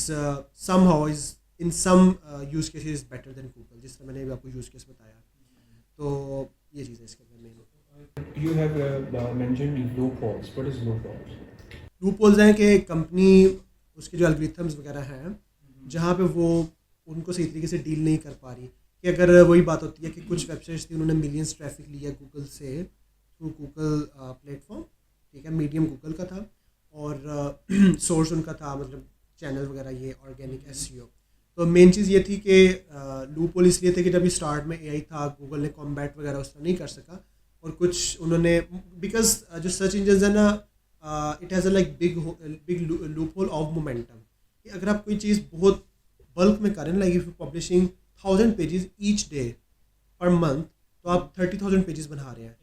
somehow is in some use cases is better than Google, जिस तरह मैंने अभी आपको use case बताया. तो ये चीज़ है इसके अंदर main. You have mentioned loopholes. What is loopholes? Loopholes हैं कि कंपनी उसके जो algorithms वगैरह हैं जहाँ पे वो उनको सही तरीके से डील नहीं कर पा रही. कि अगर वही बात होती है कि कुछ वेबसाइट्स थी उन्होंने मिलियंस ट्रैफिक लिया गूगल से थ्रू गूगल प्लेटफॉर्म, ठीक है, मीडियम गूगल का था और सोर्स उनका था मतलब चैनल वगैरह ये ऑर्गेनिक एसईओ. तो मेन चीज़ ये थी कि लूप होल इसलिए थे कि जब स्टार्ट में एआई था गूगल ने कॉम्बैट वगैरह उस तरह नहीं कर सका और कुछ उन्होंने बिकॉज जो सर्च इंजन है ना it has a like big loop hole of momentum. कि अगर आप कोई चीज़ बहुत बल्क में करें like if publishing 1000 pages each day per month तो आप 30,000 पेजेस बना रहे हैं.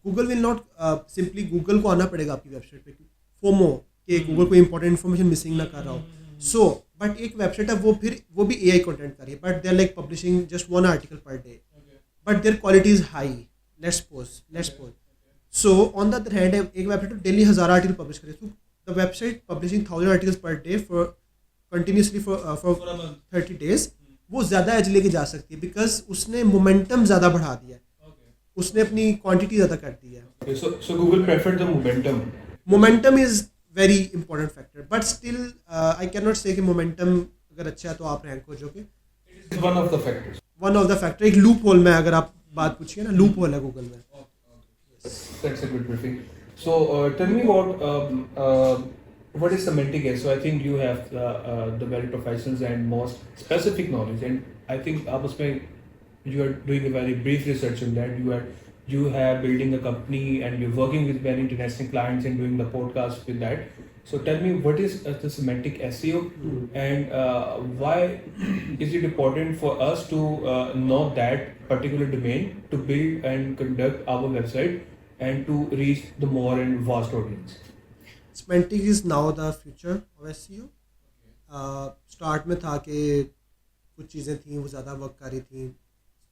Google will not simply Google को आना पड़ेगा आपकी वेबसाइट पे फोमो कि गूगल कोई इंपॉर्टेंट इन्फॉर्मेशन मिसिंग ना कर रहा हो. सो बट एक वेबसाइट है वो भी एआई कंटेंट कर रही है but they are like publishing just 1 article per day but their quality is high. Let's suppose so on the other hand एक वेबसाइट डेली 1000 आर्टिकल पब्लिश करे तो the website publishing 1000 articles per day for continuously for 30 days वो ज़्यादा as लेके जा सकती है because उसने मोमेंटम ज़्यादा बढ़ा दिया है. उसने अपनी क्वांटिटी ज़्यादा कर दी है. Okay, so Google preferred the momentum. Momentum is very important factor but still I can not से कि मोमेंटम अगर अच्छा है तो आप रैंक हो जाओगे. It is one of the factors. One of the factor एक लूप होल में अगर आप बात पूछिए ना लूप होल है गूगल में. That's a good briefing. So tell me about what is semantic SEO. I think you have the very professionals and most specific knowledge, and I think आप उसमें you are doing a very brief research on that. You have building a company and you're working with very international clients and doing the podcast with that. So tell me what is the semantic SEO and why is it important for us to know that particular domain to build and conduct our website and to reach the more and vast audience. Semantic is now the future of SEO. Start में था कि कुछ चीज़ें थी वो ज़्यादा work कर रही थी,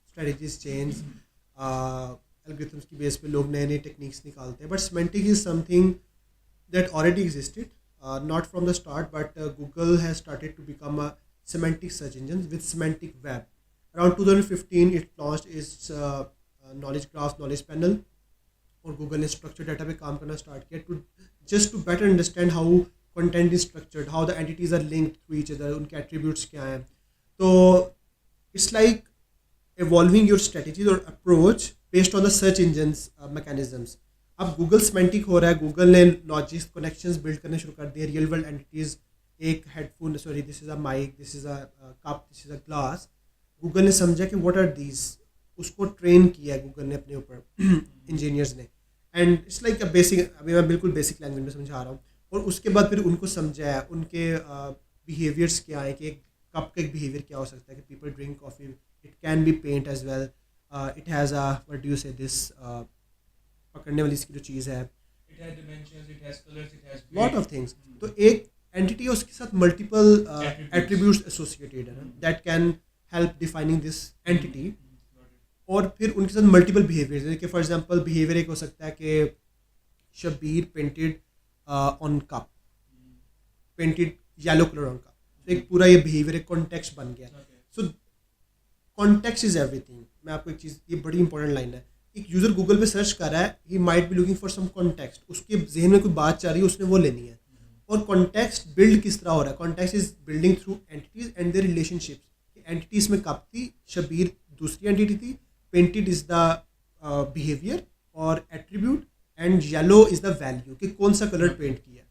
स्ट्रेटजीज चेंज, एल्गोरिथम्स की बेस पे लोग नए नए टेक्निक्स निकालते हैं. But semantic is something that already existed, not from the start, but Google has started to become a semantic search engine with semantic web. Around 2015, it launched its knowledge graph, knowledge panel, और Google ने structured data पे काम करना start किया just to better understand how content is structured, how the entities are linked to each other, उनके attributes क्या हैं. तो it's like evolving your strategies or approach based on the search engines mechanisms. अब Google semantic हो रहा है, Google ने logics connections build करने शुरू कर दिए. रियल वर्ल्ड एंटिटीज़, एक headphone, sorry this is a mike, this is a cup, this is a glass. Google ने समझा कि व्हाट आर दीज, उसको ट्रेन किया है गूगल ने अपने ऊपर इंजीनियर्स ने. And it's like a basic, अभी मैं बिल्कुल बेसिक लैंग्वेज में समझा रहा हूँ. और उसके बाद फिर उनको समझाया उनके बिहेवियर्स क्या है कि एक कप का एक बिहेवियर क्या हो सकता है कि people drink coffee, it can be paint as well, it has a what do you say this, पकड़ने वाली इसकी जो चीज़ है, It has dimensions, it has colors, it has lot of things. तो एक एंटिटी है उसके साथ मल्टीपल एट्रीब्यूट्स एसोसिएटेड है ना, that can help defining this entity. और फिर उनके साथ मल्टीपल बिहेवियर्स है कि फॉर एग्जांपल बिहेवियर एक हो सकता है कि Shabbir painted on cup, painted yellow colour on cup. तो एक पूरा ये बिहेवियर एक कॉन्टेक्स्ट बन गया. सो कॉन्टेक्स्ट इज एवरीथिंग. मैं आपको एक चीज़, ये बड़ी इंपॉर्टेंट लाइन है. एक यूज़र गूगल पे सर्च कर रहा है, he might be looking for some context, उसके जहन में कोई बात चल रही है, उसने वो लेनी है. और कॉन्टेक्स्ट बिल्ड किस तरह हो रहा है? Context is building through entities and there relationships. Entities में कप थी, शबीर दूसरी एंटिटी थी, पेंटेड इज द बिहेवियर और attribute, and yellow is the value कि कौन सा कलर पेंट किया.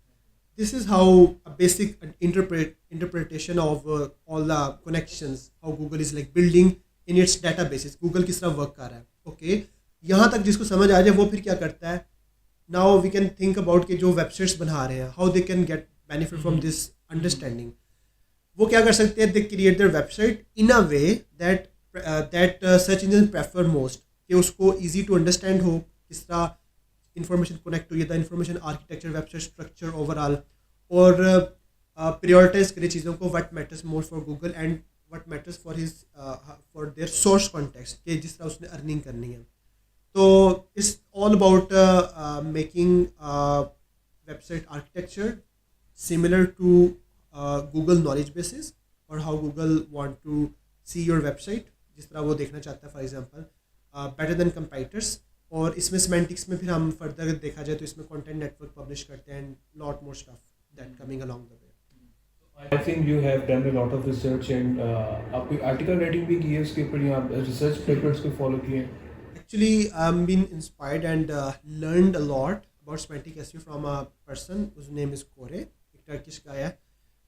This is how a basic interpretation of all the connections, how Google is like building in its data basis. Google किस तरह work कर रहा है. ओके, यहाँ तक जिसको समझ आ जाए वो फिर क्या करता है. Now we can think about कि जो वेबसाइट्स बना रहे हैं, how they can get benefit from this understanding. वो क्या कर सकते हैं, they create their website in a way that search engine prefer most, कि उसको ईजी टू अंडरस्टैंड हो, किस तरह इंफॉर्मेशन कनेक्ट हुई है, the information architecture, website structure overall, और प्रायोरिटाइज करे चीज़ों को, what matters more for Google and what matters for his for their source context, कि जिस तरह उसने अर्निंग करनी है. तो it's all about making website architecture similar to Google knowledge bases or how Google want to see your website, जिस तरह वो देखना चाहता है फॉर एग्जांपल, बेटर देन कंपाइटर्स. और इसमें सेमेंटिक्स में फिर हम फर्दर देखा जाए तो इसमें कंटेंट नेटवर्क पब्लिश करते हैं, lot more stuff that coming along the way. I think you have done a lot of research and आपकी article writing भी की है उसके ऊपर, या research papers को follow किए हैं? Actually, I've been inspired and learned a lot about semantic SEO from a person whose name is Kore, एक Turkish guy है.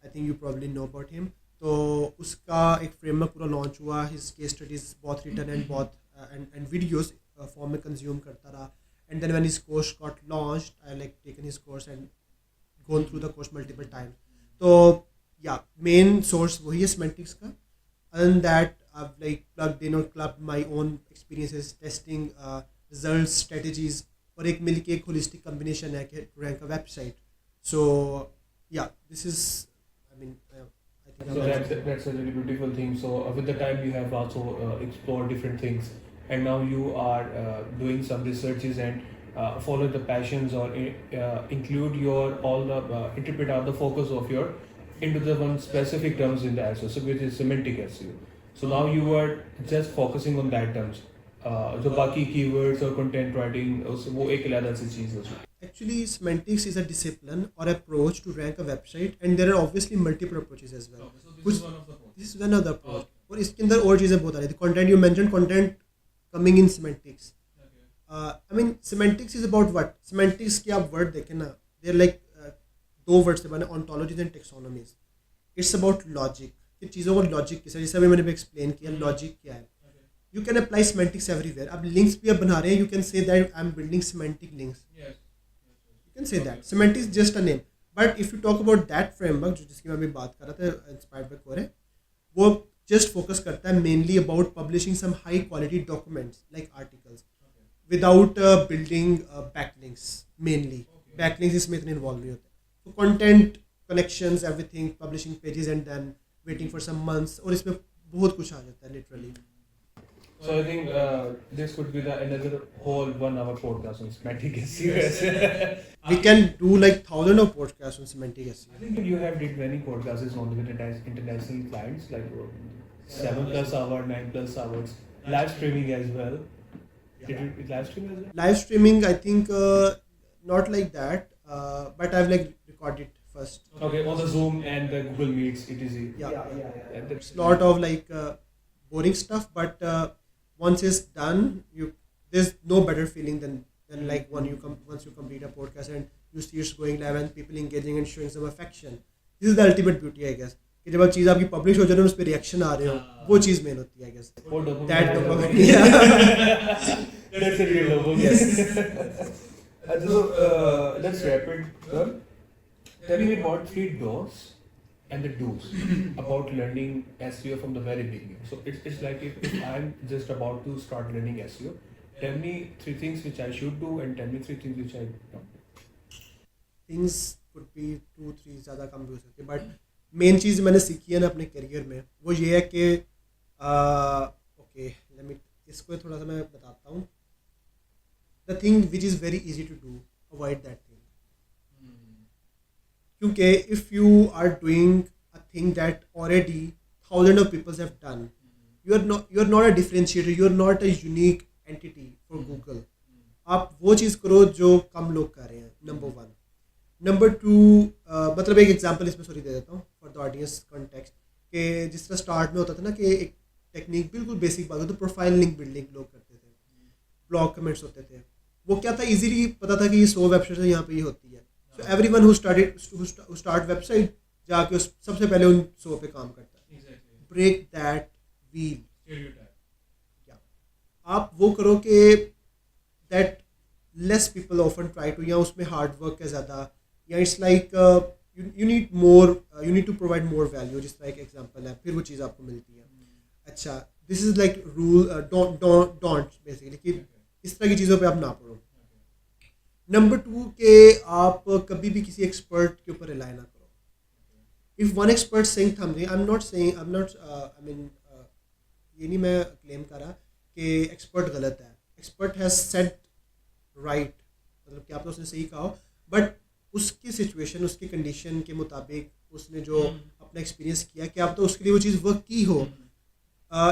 I think you probably know about him. तो उसका एक framework पूरा launch हुआ, his case studies बहुत written and बहुत and videos form में consume करता रहा. And then when his course got launched, I like taken his course and gone through the course multiple times. तो yeah, main source वही है semantics का. Other than that, I've like plugged in or clubbed my own experiences testing results, strategies, और एक मिलके एक holistic combination है कि to rank a website. So yeah, this is, I mean, I think So that's a really beautiful thing. So with the time you have also explored different things, and now you are doing some researches and follow the passions, or include your all the interpret out the focus of your into the one specific terms in the SEO, so which is semantic SEO. So now you are just focusing on that terms. जो बाकी keywords और content writing वो एक अलग सी चीज़ है. Actually, semantics is a discipline or approach to rank a website, and there are obviously multiple approaches as well. This is one of the approach. और इसके अंदर और चीज़ें बहुत आ रही थी. Content, you mentioned content coming in semantics. I mean, semantics is about what? Semantics के आप word देखें ना, they're like दो वर्ड से बने, ontologies and taxonomies. It's about logic. कि चीज़ों को लॉजिक किस, जैसे अभी मैंने एक्सप्लेन किया लॉजिक क्या है. You can apply semantics everywhere. अब लिंक्स भी आप बना रहे हैं, you can say that I'm building semantic links. You can say that. Semantics is just a name. But if you talk about that framework, जो जिसकी मैं अभी बात कर रहा था, inspired by Core, वो just focus करता है mainly about publishing some high quality documents like articles without building backlinks mainly. Backlinks इसमें इतने involved नहीं होते. So content, connections, everything, publishing pages and then waiting for some months, और इसमें बहुत कुछ आ जाता है literally. So I think this could be another whole 1 hour podcast on semantic SEO. We can do like thousands of podcasts on semantic I SEO. think you have did many podcasts on with international clients, like 7+ hours, 9+ hours, live streaming as well. Did you live stream as well? Live streaming, I think not like that, but I've like recorded first. Okay, on the Zoom and the Google Meets, etc. Yeah. And that's It's a lot of like boring stuff, but once it's done, there's no better feeling than like once you complete a podcast and you see it's going live and people engaging and showing some affection. This is the ultimate beauty, I guess. कि जब चीज़ आपकी publish हो जाए और उस पर reaction आ रहे हो, वो चीज़ मेन होती है, I guess. Or dopamine. That dopamine. Yeah. That's a real dopamine. Yes. So let's wrap it. Tell me about 3 do's and the do's about learning SEO from the very beginning. So it's like if I'm just about to start learning SEO, tell me 3 things which I should do and tell me 3 things which I don't do. Things could be 2-3 ज़्यादा कम भी हो सकते हैं, but main चीज़ मैंने सीखी है ना अपने करियर में, वो ये है कि ओके इसको थोड़ा सा मैं बताता हूँ. The thing which is very easy to do, avoid that thing. क्योंकि if you are doing a thing that already thousand of peoples have done, you are not a differentiator, you are not a unique entity for Google. आप वो चीज़ करो जो कम लोग कर रहे हैं, number 1. Number 2, मतलब एक एग्जांपल इसमें सॉरी दे देता हूँ फॉर द ऑडियंस कॉन्टेक्स्ट, कि जिस तरह स्टार्ट में होता था ना कि एक टेक्निक बिल्कुल बेसिक बात हो तो प्रोफाइल लिंक बिल्डिंग लोग करते थे, ब्लॉग कमेंट्स होते थे, वो क्या था इजीली पता था कि ये 100 वेबसाइट है यहाँ पे ये होती है. So everyone who start website जाके सबसे पहले उन 100 पे काम करता है. Break that wheel. आप वो करो कि that less people often try to, या उसमें हार्ड वर्क है ज़्यादा, या it's like you need to provide more value. जिस तरह एक एग्जांपल है, फिर वो चीज़ आपको मिलती है. अच्छा, this is like rule don't basically कि इस तरह की चीज़ों पे आप ना पढ़ो. नंबर 2 के आप कभी भी किसी एक्सपर्ट के ऊपर रिलाई ना करो. If one expert saying something, I mean ये नहीं मैं क्लेम कर रहा कि एक्सपर्ट गलत है. एक्सपर्ट हैज़ सेड राइट, मतलब कि आपने उसने सही कहा, बट उसकी सिचुएशन, उसकी कंडीशन के मुताबिक उसने जो अपना एक्सपीरियंस किया, क्या आप तो उसके लिए वो चीज़ वर्क की हो.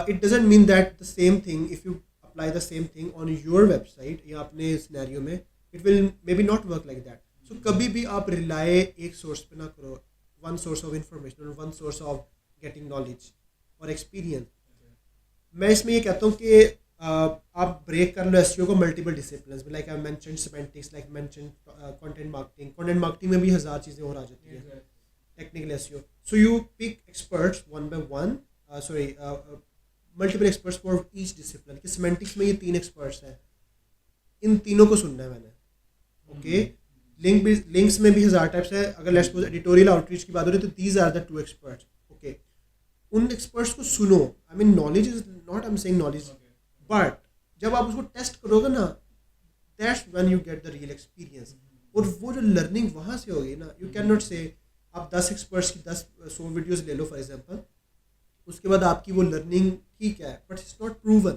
It doesn't mean that the same thing if you apply the same thing on your website या अपने सिनेरियो में, it will may be not work like that. So कभी भी आप रिलाय एक सोर्स पे ना करो, वन सोर्स ऑफ इंफॉर्मेशन और one source of getting knowledge और एक्सपीरियंस. मैं इसमें ये कहता हूँ कि आप ब्रेक कर लो एसईओ को मल्टीपल डिसिप्लिन्स में. Like I mention semantics, like mention content marketing. Content marketing में भी 1000 चीज़ें और आ जाती हैं. Technical SEO. So you pick experts one by one, multiple experts for each discipline. कि सिमेंटिक्स में ये 3 एक्सपर्ट्स हैं, इन तीनों को सुनना है मैंने. ओके. लिंक्स में भी 1000 टाइप्स है. अगर लेट्स सपोज एडिटोरियल आउटरीच की बात हो रही है तो these are the 2 experts. Okay. उन एक्सपर्ट्स को सुनो. I mean knowledge is not, I am saying knowledge, but जब आप उसको टेस्ट करोगे ना, that's when you get the real experience. और वो जो लर्निंग वहाँ से होगी ना, यू कैन नॉट से आप 10 एक्सपर्ट्स की 100 वीडियोस ले लो फॉर एग्जांपल, उसके बाद आपकी वो लर्निंग ठीक है बट इट्स नॉट प्रूवन.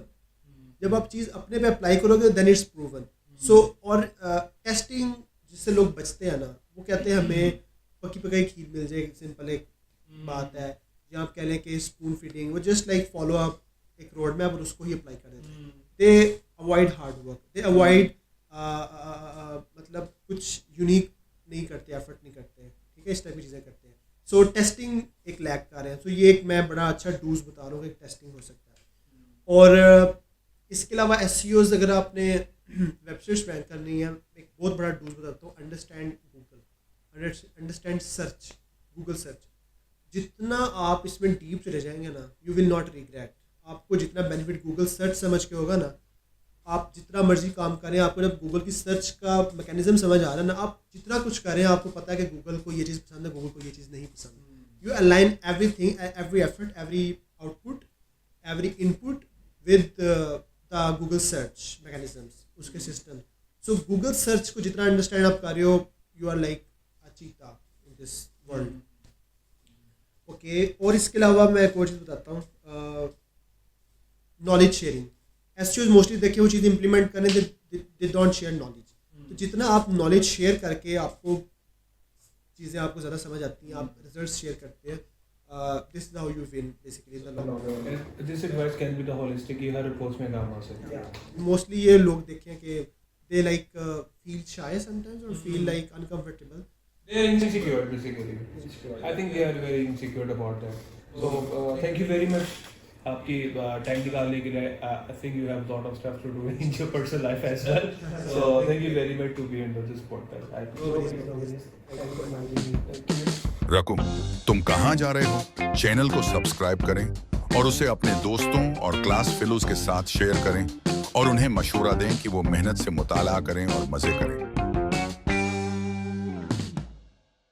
जब आप चीज़ अपने पे अप्लाई करोगे देन इट्स प्रूवन. सो और टेस्टिंग जिससे लोग बचते हैं ना, वो कहते हैं हमें पकी पकाई खीर मिल जाए. सिंपल एक बात है. या आप कह लें कि स्पून फीडिंग, वो जस्ट लाइक फॉलो अप एक रोड मैप और उसको ही अप्लाई कर देते हैं. दे अवॉइड हार्ड वर्क, दे अवॉइड मतलब कुछ यूनिक नहीं करते, एफर्ट नहीं करते. ठीक है, इस टाइप की चीज़ें करते हैं. सो टेस्टिंग एक लैक कर रहे हैं. सो ये एक मैं बड़ा अच्छा डूज बता रहा हूँ कि टेस्टिंग हो सकता है. और इसके अलावा एसईओज अगर आपने वेबसाइट्स रैंक करनी है, एक बहुत बड़ा डूज बताता हूँ. Understand Google, understand search, Google search. जितना आप इसमें डीप चले जाएंगे ना, यू विल नॉट रिग्रेट. आपको जितना बेनिफिट गूगल सर्च समझ के होगा ना, आप जितना मर्जी काम करें, आपको जब गूगल की सर्च का मैकेनिज्म समझ आ रहा है ना, आप जितना कुछ करें आपको पता है कि गूगल को ये चीज़ पसंद है, गूगल को ये चीज़ नहीं पसंद. You align everything, every effort, every output, every input with the Google search mechanisms, उसके सिस्टम. सो गूगल सर्च को जितना अंडरस्टैंड आप कर रहे हो, यू आर लाइक अ चीता इन दिस वर्ल्ड. ओके. और इसके अलावा मैं एक और चीज़ बताता हूँ, नॉलेज शेयरिंग. एसईओज मोस्टली देखिए वो चीज़ इंप्लीमेंट करें, दे डोंट शेयर नॉलेज. तो जितना आप नॉलेज शेयर करके आपको चीज़ें आपको ज़्यादा समझ आती हैं, आप रिजल्ट्स शेयर करते हैं, this is how you win basically in the long run. This advice can be the holistic, ये हर अप्रोच में काम आ सकता है. मोस्टली ये लोग देखें कि they like feel shy sometimes और feel like uncomfortable. They are insecure basically. I think they are very insecure about that. So thank you very much. आपकी टाइम निकालने के लिए. I think you have a lot of stuff to do in your personal life as well. So thank you very much to be into this podcast. रकुम, तुम कहाँ जा रहे हो? Channel को सब्सक्राइब करें और उसे अपने दोस्तों और क्लास फेलोज के साथ शेयर करें और उन्हें मशवरा दें कि वो मेहनत से मुताला करें और मजे करें.